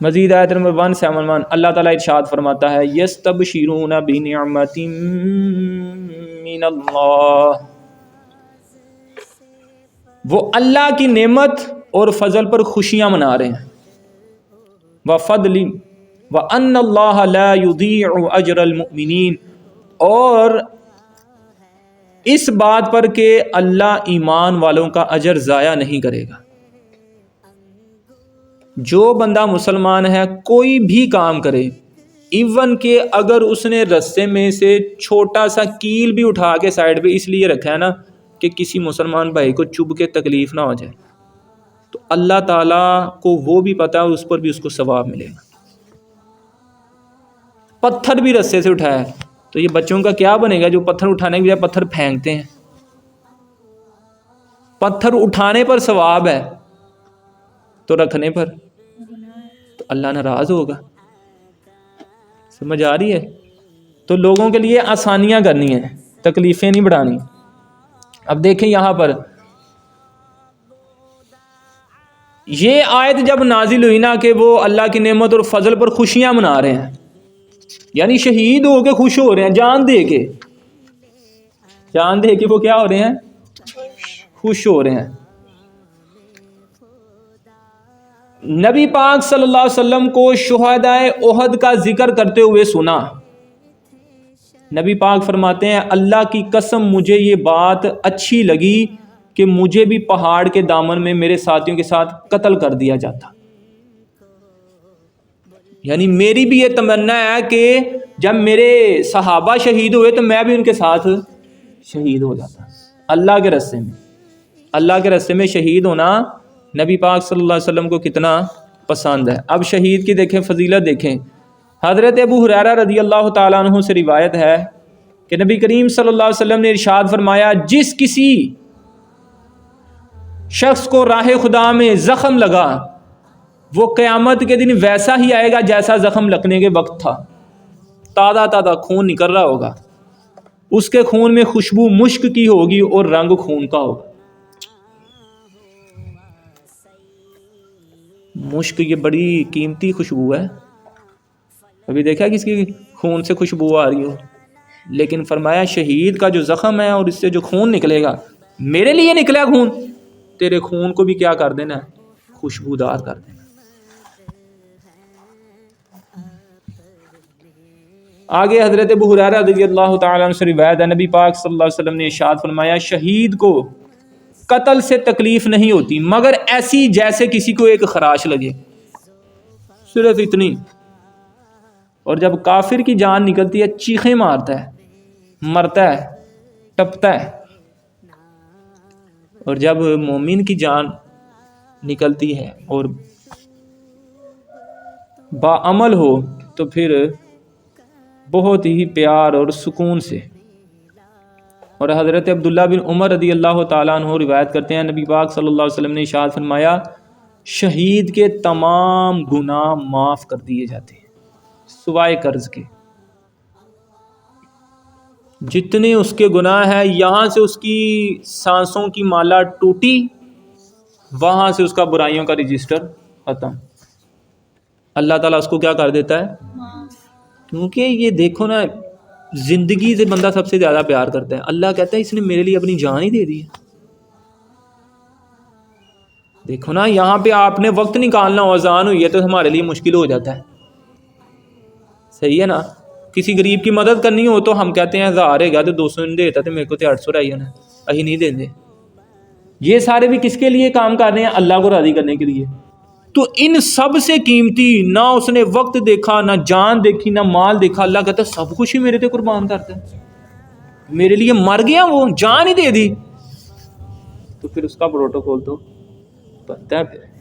مزید آیت نمبر 171 اللہ تعالیٰ ارشاد فرماتا ہے یستبشرون بنعمت من اللہ، وہ اللہ کی نعمت اور فضل پر خوشیاں منا رہے ہیں. وفضل وان اللہ لا یضیع اجر المؤمنین، اور اس بات پر کہ اللہ ایمان والوں کا اجر ضائع نہیں کرے گا. جو بندہ مسلمان ہے کوئی بھی کام کرے، ایون کہ اگر اس نے رستے میں سے چھوٹا سا کیل بھی اٹھا کے سائڈ پہ اس لیے رکھا ہے نا کہ کسی مسلمان بھائی کو چبھ کے تکلیف نہ ہو جائے، تو اللہ تعالیٰ کو وہ بھی پتہ ہے، اس پر بھی اس کو ثواب ملے گا. پتھر بھی رستے سے اٹھایا ہے تو یہ بچوں کا کیا بنے گا جو پتھر اٹھانے کے بجائے پتھر پھینکتے ہیں. پتھر اٹھانے پر ثواب ہے تو رکھنے پر تو اللہ ناراض ہوگا. سمجھ آ رہی ہے؟ تو لوگوں کے لیے آسانیاں کرنی ہیں، تکلیفیں نہیں بڑھانی. اب دیکھیں یہاں پر یہ آیت جب نازل ہوئی نا کہ وہ اللہ کی نعمت اور فضل پر خوشیاں منا رہے ہیں، یعنی شہید ہو کے خوش ہو رہے ہیں، جان دے کے وہ کیا ہو رہے ہیں، خوش ہو رہے ہیں. نبی پاک صلی اللہ علیہ وسلم کو شہداء احد کا ذکر کرتے ہوئے سنا. نبی پاک فرماتے ہیں اللہ کی قسم مجھے یہ بات اچھی لگی کہ مجھے بھی پہاڑ کے دامن میں میرے ساتھیوں کے ساتھ قتل کر دیا جاتا. یعنی میری بھی یہ تمنا ہے کہ جب میرے صحابہ شہید ہوئے تو میں بھی ان کے ساتھ شہید ہو جاتا. اللہ کے راستے میں، اللہ کے راستے میں شہید ہونا نبی پاک صلی اللہ علیہ وسلم کو کتنا پسند ہے۔ اب شہید کی دیکھیں فضیلت دیکھیں، حضرت ابو ہریرہ رضی اللہ تعالیٰ عنہ سے روایت ہے کہ نبی کریم صلی اللہ علیہ وسلم نے ارشاد فرمایا، جس کسی شخص کو راہ خدا میں زخم لگا وہ قیامت کے دن ویسا ہی آئے گا جیسا زخم لگنے کے وقت تھا، تازہ تازہ خون نکل رہا ہوگا، اس کے خون میں خوشبو مشک کی ہوگی اور رنگ خون کا ہوگا۔ مشک یہ بڑی قیمتی خوشبو ہے، ابھی دیکھا کس کی خون سے خوشبو آ رہی ہو، لیکن فرمایا شہید کا جو زخم ہے اور اس سے جو خون نکلے گا، میرے لیے نکلا خون، تیرے خون کو بھی کیا کر دینا ہے؟ خوشبودار کر دینا۔ آگے حضرت ابو ہریرہ رضی اللہ تعالیٰ عنہ سے روایت ہے، نبی پاک صلی اللہ علیہ وسلم نے ارشاد فرمایا، شہید کو قتل سے تکلیف نہیں ہوتی مگر ایسی جیسے کسی کو ایک خراش لگے، صرف اتنی۔ اور جب کافر کی جان نکلتی ہے چیخیں مارتا ہے، مرتا ہے، ٹپتا ہے، اور جب مومن کی جان نکلتی ہے اور باعمل ہو تو پھر بہت ہی پیار اور سکون سے۔ اور حضرت عبداللہ بن عمر رضی اللہ تعالیٰ عنہ روایت کرتے ہیں، نبی پاک صلی اللہ علیہ وسلم نے ارشاد فرمایا، شہید کے تمام گناہ معاف کر دیے جاتے ہیں سوائے قرض کے۔ جتنے اس کے گناہ ہیں، یہاں سے اس کی سانسوں کی مالا ٹوٹی، وہاں سے اس کا برائیوں کا رجسٹر ختم، اللہ تعالیٰ اس کو کیا کر دیتا ہے؟ کیونکہ یہ دیکھو نا، زندگی سے بندہ سب سے زیادہ پیار کرتا ہے، اللہ کہتا ہے اس نے میرے لیے اپنی جان ہی دے دی ہے۔ دیکھو نا، یہاں پہ آپ نے وقت نکالنا ہو، اذان ہوئی ہے تو ہمارے لیے مشکل ہو جاتا ہے، صحیح ہے نا؟ کسی غریب کی مدد کرنی ہو تو ہم کہتے ہیں 1000 ہے گا تو 200 نہیں دیتا تو میرے کو تو 800 رہی ہے نا، اہی نہیں دیں دے۔ یہ سارے بھی کس کے لیے کام کر رہے ہیں؟ اللہ کو راضی کرنے کے لیے۔ تو ان سب سے قیمتی، نہ اس نے وقت دیکھا، نہ جان دیکھی، نہ مال دیکھا، اللہ کہتا ہے سب کچھ ہی میرے تے قربان کرتا ہے، میرے لیے مر گیا، وہ جان ہی دے دی، تو پھر اس کا پروٹوکول تو بنتا ہے پھر۔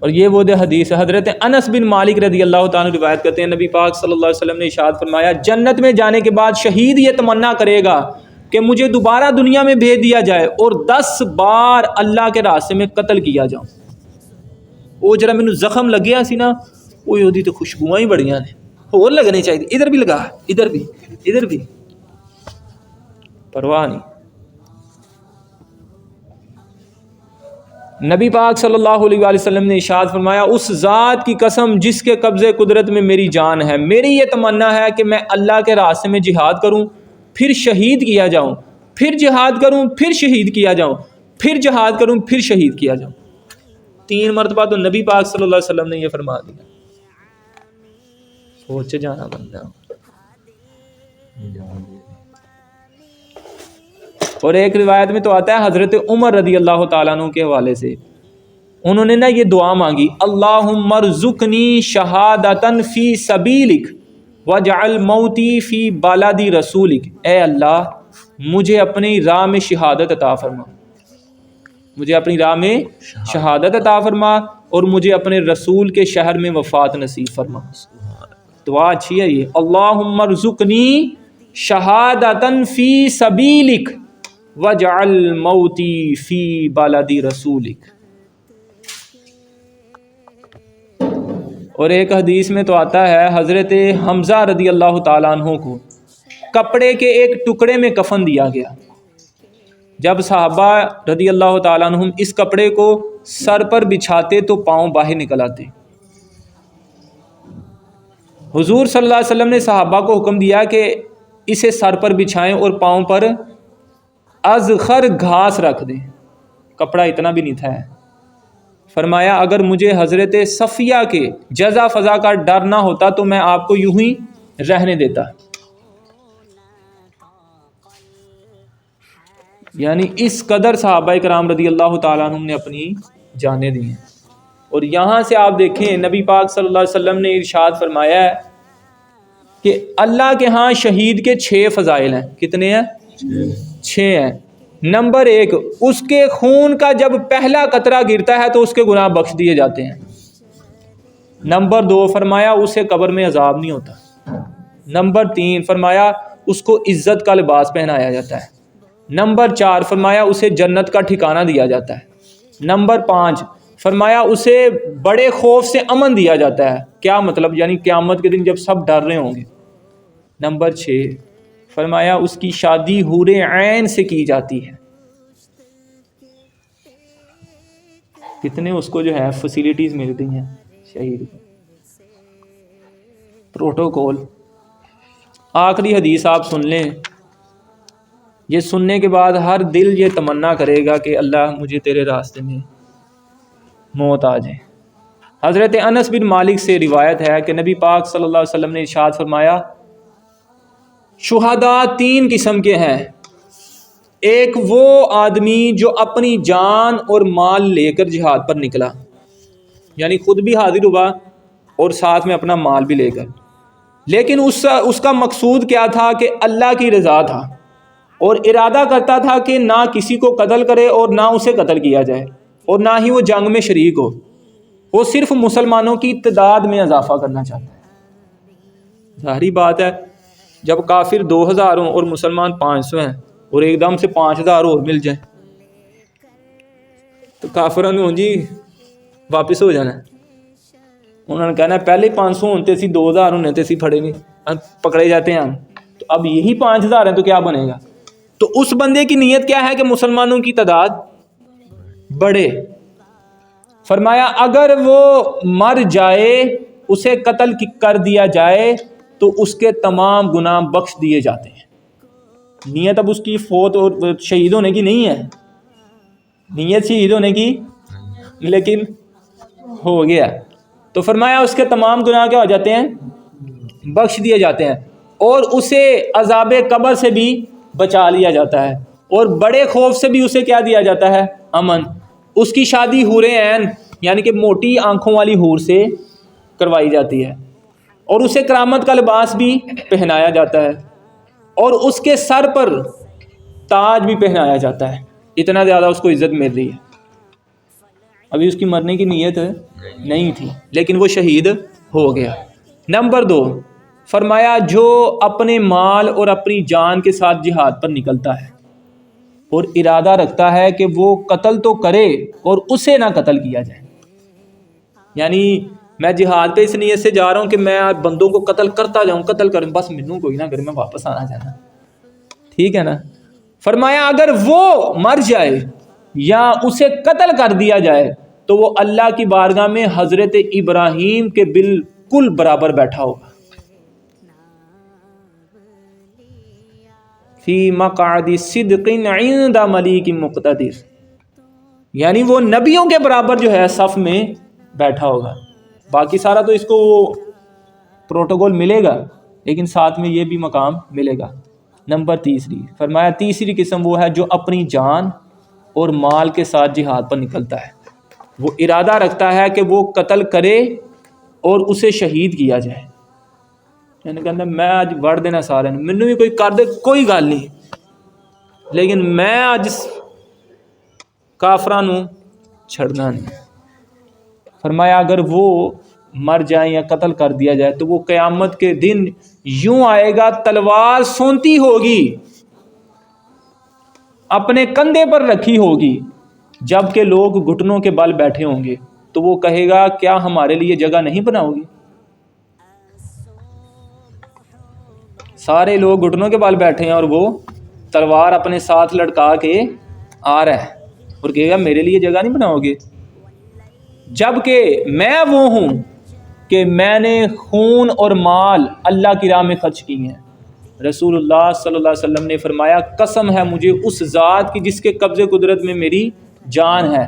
اور یہ وہ حدیث ہے، حضرت انس بن مالک رضی اللہ تعالیٰ روایت کرتے ہیں، نبی پاک صلی اللہ علیہ وسلم نے ارشاد فرمایا، جنت میں جانے کے بعد شہید یہ تمنا کرے گا کہ مجھے دوبارہ دنیا میں بھیج دیا جائے اور 10 بار اللہ کے راستے میں قتل کیا جاؤں۔ وہ جرا مینوں زخم لگیا سی نا، وہ یودی تو خوشبوئیں ہی بڑیاں نے، اور لگنے چاہیے، ادھر بھی لگا، ادھر بھی، ادھر بھی، پرواہ نہیں۔ نبی پاک صلی اللہ علیہ وآلہ وسلم نے ارشاد فرمایا، اس ذات کی قسم جس کے قبضے قدرت میں میری جان ہے، میری یہ تمنا ہے کہ میں اللہ کے راستے میں جہاد کروں، پھر شہید کیا جاؤں، پھر جہاد کروں، پھر شہید کیا جاؤں، پھر جہاد کروں، پھر شہید کیا جاؤں۔ 3 مرتبہ تو نبی پاک صلی اللہ علیہ وسلم نے یہ فرما دیا، سوچ جانا بندہ۔ اور ایک روایت میں تو آتا ہے حضرت عمر رضی اللہ تعالیٰ عنہ کے حوالے سے، انہوں نے نا یہ دعا مانگی، اللہم ارزقنی شہادتن فی سبیلک وجعل موتی فی بلد رسولک، اے اللہ مجھے اپنی راہ میں شہادت عطا فرما، مجھے اپنی راہ میں شہادت عطا فرما، اور مجھے اپنے رسول کے شہر میں وفات نصیب فرما۔ دعا اچھی ہے یہ، اللہم ارزقنی شہادتن فی سبیلک وجعل موتی فی بلد رسولک۔ اور ایک حدیث میں تو آتا ہے حضرت حمزہ رضی اللہ تعالیٰ عنہ کو کپڑے کے ایک ٹکڑے میں کفن دیا گیا، جب صحابہ رضی اللہ تعالیٰ عنہم اس کپڑے کو سر پر بچھاتے تو پاؤں باہر نکل آتے۔ حضور صلی اللہ علیہ وسلم نے صحابہ کو حکم دیا کہ اسے سر پر بچھائیں اور پاؤں پر ازخر گھاس رکھ دیں، کپڑا اتنا بھی نہیں تھا۔ فرمایا اگر مجھے حضرت صفیہ کے جزا فضا کا ڈر نہ ہوتا تو میں آپ کو یوں ہی رہنے دیتا۔ یعنی اس قدر صحابہ کرام رضی اللہ تعالیٰ عنہ نے اپنی جانیں دی ہیں۔ اور یہاں سے آپ دیکھیں نبی پاک صلی اللہ علیہ وسلم نے ارشاد فرمایا ہے کہ اللہ کے ہاں شہید کے 6 فضائل ہیں، کتنے ہیں؟ 6 ہیں۔ نمبر 1، اس کے خون کا جب پہلا قطرہ گرتا ہے تو اس کے گناہ بخش دیے جاتے ہیں۔ نمبر 2 فرمایا اسے قبر میں عذاب نہیں ہوتا۔ نمبر 3 فرمایا اس کو عزت کا لباس پہنایا جاتا ہے۔ نمبر 4 فرمایا اسے جنت کا ٹھکانہ دیا جاتا ہے۔ نمبر 5 فرمایا اسے بڑے خوف سے امن دیا جاتا ہے۔ کیا مطلب؟ یعنی قیامت کے دن جب سب ڈر رہے ہوں گے۔ نمبر 6 فرمایا اس کی شادی حور عین سے کی جاتی ہے۔ کتنے اس کو جو ہے فیسیلیٹیز ملتی ہیں شہید کو، پروٹوکول۔ آخری حدیث آپ سن لیں، یہ سننے کے بعد ہر دل یہ تمنا کرے گا کہ اللہ مجھے تیرے راستے میں موت آ جائے۔ حضرت انس بن مالک سے روایت ہے کہ نبی پاک صلی اللہ علیہ وسلم نے ارشاد فرمایا شہداء 3 قسم کے ہیں، ایک وہ آدمی جو اپنی جان اور مال لے کر جہاد پر نکلا، یعنی خود بھی حاضر ہوا اور ساتھ میں اپنا مال بھی لے کر، لیکن اس کا مقصود کیا تھا کہ اللہ کی رضا تھا، اور ارادہ کرتا تھا کہ نہ کسی کو قتل کرے اور نہ اسے قتل کیا جائے اور نہ ہی وہ جنگ میں شریک ہو، وہ صرف مسلمانوں کی تعداد میں اضافہ کرنا چاہتا ہے۔ ظاہری بات ہے جب کافر 2000 ہوں اور مسلمان 500 ہیں اور ایک دم سے 5000 اور مل جائیں تو کافروں نے جی واپس ہو جانا ہے۔ انہوں نے کہنا ہے پہلے 500 ہوتے سی 2000 ہونے تے سی پھڑے نہیں پکڑے جاتے ہیں ہم، تو اب یہی 5000 ہیں تو کیا بنے گا؟ تو اس بندے کی نیت کیا ہے کہ مسلمانوں کی تعداد بڑھے۔ فرمایا اگر وہ مر جائے، اسے قتل کر دیا جائے تو اس کے تمام گناہ بخش دیے جاتے ہیں۔ نیت اب اس کی فوت اور شہید ہونے کی نہیں ہے، نیت شہید ہونے کی لیکن ہو گیا، تو فرمایا اس کے تمام گناہ کیا ہو جاتے ہیں؟ بخش دیے جاتے ہیں، اور اسے عذاب قبر سے بھی بچا لیا جاتا ہے، اور بڑے خوف سے بھی اسے کیا دیا جاتا ہے؟ امن۔ اس کی شادی حور عین یعنی کہ موٹی آنکھوں والی حور سے کروائی جاتی ہے، اور اسے کرامت کا لباس بھی پہنایا جاتا ہے، اور اس کے سر پر تاج بھی پہنایا جاتا ہے۔ اتنا زیادہ اس کو عزت مل رہی ہے۔ ابھی اس کی مرنے کی نیت نہیں تھی لیکن وہ شہید ہو گیا۔ نمبر 2 فرمایا جو اپنے مال اور اپنی جان کے ساتھ جہاد پر نکلتا ہے اور ارادہ رکھتا ہے کہ وہ قتل تو کرے اور اسے نہ قتل کیا جائے، یعنی میں جہاد پہ اس نیت سے جا رہا ہوں کہ میں بندوں کو قتل کرتا جاؤں، قتل کروں، بس منوں کوئی نہ کرے، میں واپس آنا چاہنا، ٹھیک ہے نا۔ فرمایا اگر وہ مر جائے یا اسے قتل کر دیا جائے تو وہ اللہ کی بارگاہ میں حضرت ابراہیم کے بالکل برابر بیٹھا ہوگا، فی مقعد صدق عند ملیک مقتدر، یعنی وہ نبیوں کے برابر جو ہے صف میں بیٹھا ہوگا۔ باقی سارا تو اس کو وہ پروٹوکول ملے گا لیکن ساتھ میں یہ بھی مقام ملے گا۔ نمبر 3 فرمایا تیسری قسم وہ ہے جو اپنی جان اور مال کے ساتھ جہاد پر نکلتا ہے، وہ ارادہ رکھتا ہے کہ وہ قتل کرے اور اسے شہید کیا جائے، یعنی کہنا میں آج وڑ دینا سارے مینوں بھی کوئی کر دے کوئی گل نہیں، لیکن میں اج کافراں نوں چھڑنا نہیں۔ فرمایا اگر وہ مر جائیں یا قتل کر دیا جائے تو وہ قیامت کے دن یوں آئے گا تلوار سونتی ہوگی، اپنے کندھے پر رکھی ہوگی، جب کہ لوگ گھٹنوں کے بل بیٹھے ہوں گے تو وہ کہے گا کیا ہمارے لیے جگہ نہیں بناؤ گی؟ سارے لوگ گھٹنوں کے بل بیٹھے ہیں اور وہ تلوار اپنے ساتھ لٹکا کے آ رہا ہے اور کہے گا میرے لیے جگہ نہیں بناؤ گے، جبکہ میں وہ ہوں کہ میں نے خون اور مال اللہ کی راہ میں خرچ کی ہیں۔ رسول اللہ صلی اللہ علیہ وسلم نے فرمایا قسم ہے مجھے اس ذات کی جس کے قبضے قدرت میں میری جان ہے،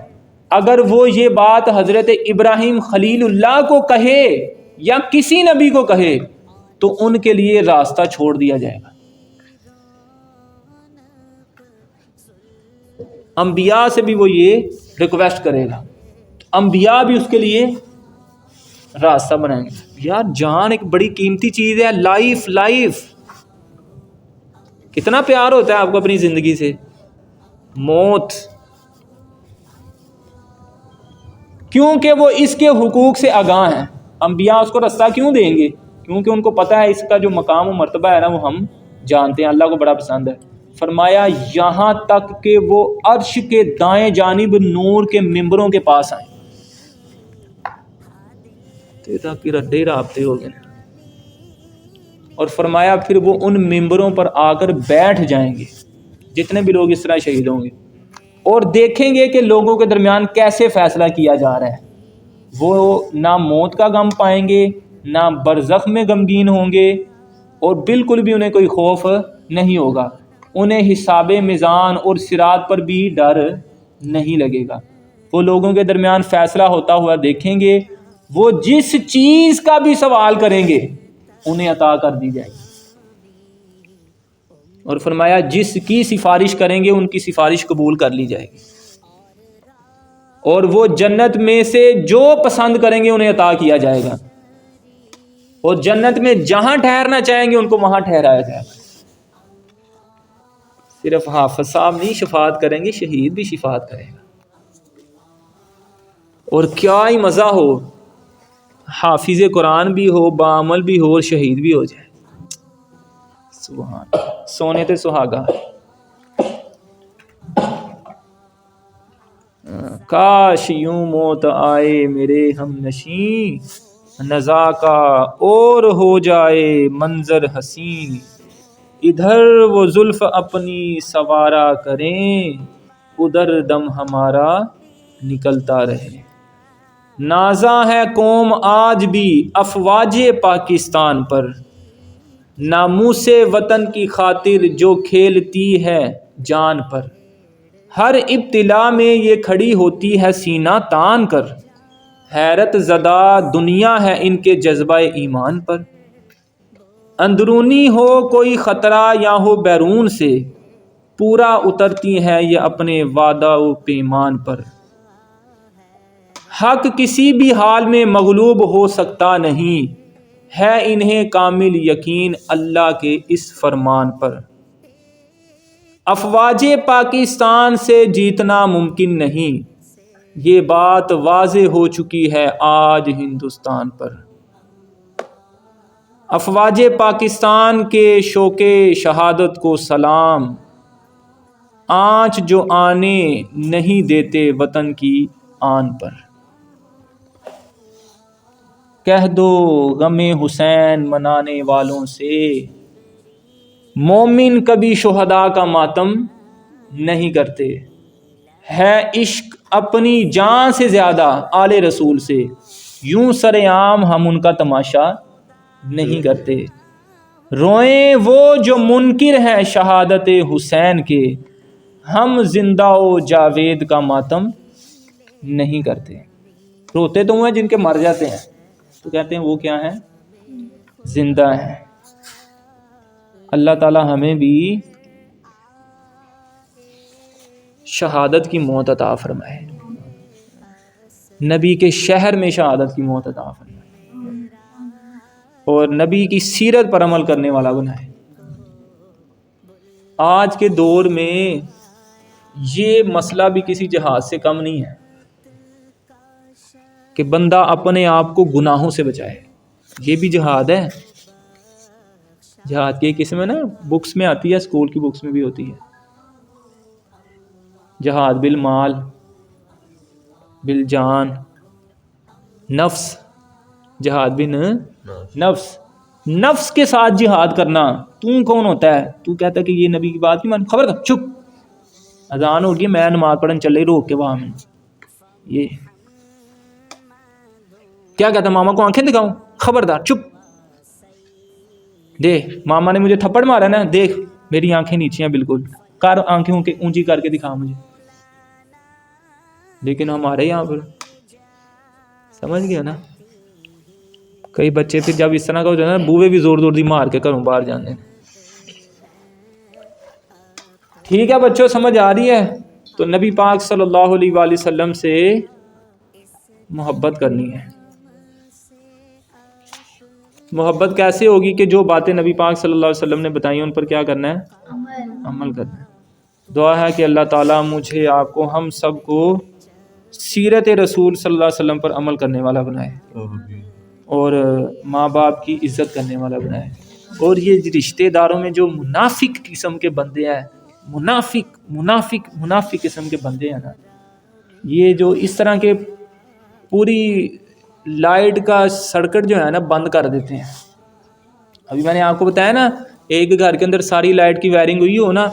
اگر وہ یہ بات حضرت ابراہیم خلیل اللہ کو کہے یا کسی نبی کو کہے تو ان کے لیے راستہ چھوڑ دیا جائے گا۔ انبیاء سے بھی وہ یہ ریکویسٹ کرے گا، انبیاء بھی اس کے لیے راستہ بنائیں گے۔ یار جان ایک بڑی قیمتی چیز ہے، لائف کتنا پیار ہوتا ہے آپ کو اپنی زندگی سے، موت، کیونکہ وہ اس کے حقوق سے آگاہ ہیں۔ انبیاء اس کو رستہ کیوں دیں گے؟ کیونکہ ان کو پتہ ہے اس کا جو مقام و مرتبہ ہے نا وہ ہم جانتے ہیں، اللہ کو بڑا پسند ہے۔ فرمایا یہاں تک کہ وہ عرش کے دائیں جانب نور کے ممبروں کے پاس آئیں۔ تیرا کی رڈے رابطے ہو گئے، اور فرمایا پھر وہ ان ممبروں پر آ کر بیٹھ جائیں گے، جتنے بھی لوگ اس طرح شہید ہوں گے، اور دیکھیں گے کہ لوگوں کے درمیان کیسے فیصلہ کیا جا رہا ہے۔ وہ نہ موت کا غم پائیں گے، نہ برزخ میں غمگین ہوں گے، اور بالکل بھی انہیں کوئی خوف نہیں ہوگا۔ انہیں حساب میزان اور صراط پر بھی ڈر نہیں لگے گا۔ وہ لوگوں کے درمیان فیصلہ ہوتا ہوا دیکھیں گے، وہ جس چیز کا بھی سوال کریں گے انہیں عطا کر دی جائے گی، اور فرمایا جس کی سفارش کریں گے ان کی سفارش قبول کر لی جائے گی، اور وہ جنت میں سے جو پسند کریں گے انہیں عطا کیا جائے گا، اور جنت میں جہاں ٹھہرنا چاہیں گے ان کو وہاں ٹھہرایا جائے گا۔ صرف حافظ صاحب نہیں شفاعت کریں گے، شہید بھی شفاعت کرے گا، اور کیا ہی مزہ ہو، حافظ قرآن بھی ہو، بعمل بھی ہو، اور شہید بھی ہو جائے۔ سبحان، سونے تے سہاگا۔ کاش یوں موت آئے میرے ہم نشیں، نزا کا اور ہو جائے منظر حسین، ادھر وہ زلف اپنی سوارا کریں، ادھر دم ہمارا نکلتا رہے۔ نازاں ہے قوم آج بھی افواج پاکستان پر، ناموس وطن کی خاطر جو کھیلتی ہے جان پر، ہر ابتلا میں یہ کھڑی ہوتی ہے سینہ تان کر، حیرت زدہ دنیا ہے ان کے جذبہ ایمان پر، اندرونی ہو کوئی خطرہ یا ہو بیرون سے، پورا اترتی ہیں یہ اپنے وعدہ و پیمان پر، حق کسی بھی حال میں مغلوب ہو سکتا نہیں، ہے انہیں کامل یقین اللہ کے اس فرمان پر، افواج پاکستان سے جیتنا ممکن نہیں، یہ بات واضح ہو چکی ہے آج ہندوستان پر، افواج پاکستان کے شوق شہادت کو سلام، آنچ جو آنے نہیں دیتے وطن کی آن پر، کہہ دو غم حسین منانے والوں سے، مومن کبھی شہداء کا ماتم نہیں کرتے، ہے عشق اپنی جان سے زیادہ آل رسول سے، یوں سر عام ہم ان کا تماشا نہیں کرتے، روئیں وہ جو منکر ہیں شہادت حسین کے، ہم زندہ و جاوید کا ماتم نہیں کرتے۔ روتے تو ہیں جن کے مر جاتے ہیں، تو کہتے ہیں وہ کیا ہیں؟ زندہ ہیں۔ اللہ تعالی ہمیں بھی شہادت کی موت عطا فرمائے، نبی کے شہر میں شہادت کی موت عطا فرمائے، اور نبی کی سیرت پر عمل کرنے والا بنائے۔ آج کے دور میں یہ مسئلہ بھی کسی جہاد سے کم نہیں ہے کہ بندہ اپنے آپ کو گناہوں سے بچائے، یہ بھی جہاد ہے۔ جہاد کی ایک قسم ہے نا، بکس میں آتی ہے، اسکول کی بکس میں بھی ہوتی ہے، جہاد بالمال، بالجان، نفس، جہاد بن نفس، نفس کے ساتھ جہاد کرنا۔ تو کون ہوتا ہے؟ تو کہتا ہے کہ یہ نبی کی بات نہیں مان، خبر کر، چپ، اذان ہو گئی، میں نماز پڑھن چلے، روک کے وہاں میں یہ کیا کہتا ہے؟ ماما کو آنکھیں دکھاؤں؟ خبردار، چپ، دیکھ ماما نے مجھے تھپڑ مارا نا، دیکھ میری آنکھیں نیچے ہیں، بالکل کر آنکھیں اونچی کر کے دکھا مجھے۔ لیکن ہمارے یہاں پر سمجھ گیا نا، کئی بچے پھر جب اس طرح کا ہو جاتا ہے نا، بوئے بھی زور زور دی مار کے گھروں باہر جانے۔ ٹھیک ہے بچوں، سمجھ آ رہی ہے؟ تو نبی پاک صلی اللہ علیہ وآلہ وسلم سے محبت کرنی ہے۔ محبت کیسے ہوگی؟ کہ جو باتیں نبی پاک صلی اللہ علیہ وسلم نے بتائی ان پر کیا کرنا ہے؟ عمل کرنا ہے۔ دعا ہے کہ اللہ تعالیٰ مجھے، آپ کو، ہم سب کو سیرت رسول صلی اللہ علیہ وسلم پر عمل کرنے والا بنائے اور ماں باپ کی عزت کرنے والا بنائے. اور یہ رشتہ داروں میں جو منافق قسم کے بندے ہیں، منافق قسم کے بندے ہیں نا، یہ جو اس طرح کے پوری لائٹ کا سرکٹ جو ہے نا بند کر دیتے ہیں. ابھی میں نے آپ کو بتایا نا، ایک گھر کے اندر ساری لائٹ کی وائرنگ ہوئی ہو نا،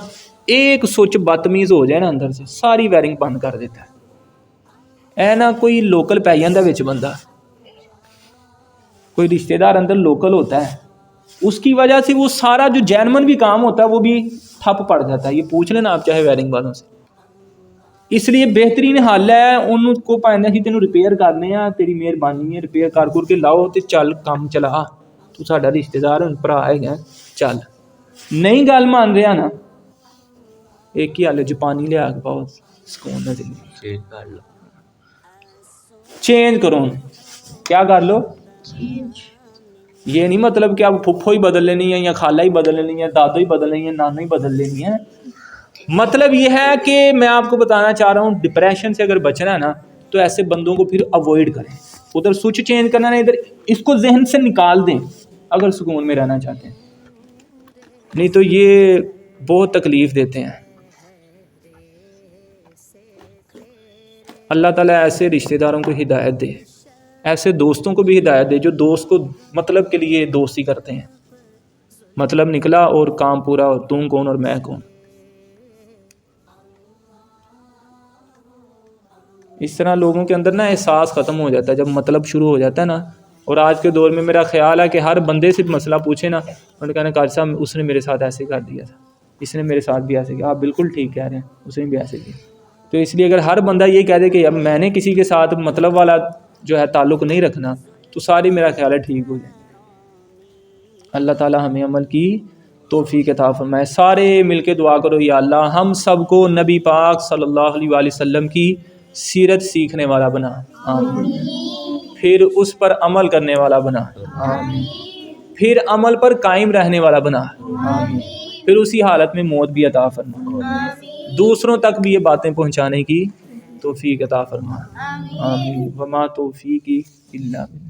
ایک سوئچ بدتمیز ہو جائے نا اندر سے، ساری وائرنگ بند کر دیتا ہے. اے نا کوئی لوکل پی جاتا وچ بندہ، کوئی رشتہ دار اندر لوکل ہوتا ہے، اس کی وجہ سے وہ سارا جو جینمن بھی کام ہوتا ہے وہ بھی ٹھپ پڑ جاتا ہے. یہ پوچھ لینا آپ چاہے وائرنگ والوں سے. اس لیے بہترین حل ہے ان کو پائنا کہ تینوں ریپیئر کرنے ہیں، تیری مہربانی ہے، ریپیئر کر کے لاؤ تے چل کام چلا، تو ساڈا رشتہ دار ہن بھرا ہے چل. نہیں گل مان رہا نا، ایک ہی حل ہے، جپانی لیا کے پاؤ، سکون نہ زندگی چینج کرو. کیا کر لو؟ یہ نہیں مطلب کہ اب پھپھو ہی بدل لینی ہے یا خالہ ہی بدل لینی ہے، دادو ہی بدل لینی ہے، نانو ہی بدل لینی ہے. مطلب یہ ہے کہ میں آپ کو بتانا چاہ رہا ہوں، ڈپریشن سے اگر بچنا ہے نا تو ایسے بندوں کو پھر اوائڈ کریں. ادھر سوئچ چینج کرنا ہے، ادھر اس کو ذہن سے نکال دیں اگر سکون میں رہنا چاہتے ہیں، نہیں تو یہ بہت تکلیف دیتے ہیں. اللہ تعالیٰ ایسے رشتہ داروں کو ہدایت دے، ایسے دوستوں کو بھی ہدایت دے جو دوست کو مطلب کے لیے دوستی کرتے ہیں، مطلب نکلا اور کام پورا، اور تم کون اور میں کون. اس طرح لوگوں کے اندر نا احساس ختم ہو جاتا ہے جب مطلب شروع ہو جاتا ہے نا. اور آج کے دور میں میرا خیال ہے کہ ہر بندے سے مسئلہ پوچھے نا، انہوں نے کہنا قاری صاحب اس نے میرے ساتھ ایسے کر دیا تھا، اس نے میرے ساتھ بھی ایسے کیا. آپ بالکل ٹھیک کہہ رہے ہیں، اس نے بھی ایسے کیا. تو اس لیے اگر ہر بندہ یہ کہہ دے کہ اب میں نے کسی کے ساتھ مطلب والا جو ہے تعلق نہیں رکھنا، تو ساری میرا خیال ہے ٹھیک ہو جائے. اللہ تعالیٰ ہمیں عمل کی توفیق عطا فرمائے. سارے مل کے دعا کرو، یا اللہ ہم سب کو نبی پاک صلی اللہ علیہ وآلہ وسلم کی سیرت سیکھنے والا بنا، آمین. پھر اس پر عمل کرنے والا بنا، آمین. پھر عمل پر قائم رہنے والا بنا، آمین. پھر اسی حالت میں موت بھی عطا فرما، دوسروں تک بھی یہ باتیں پہنچانے کی توفیق عطا فرما، آمین. وما توفیقی الا باللہ.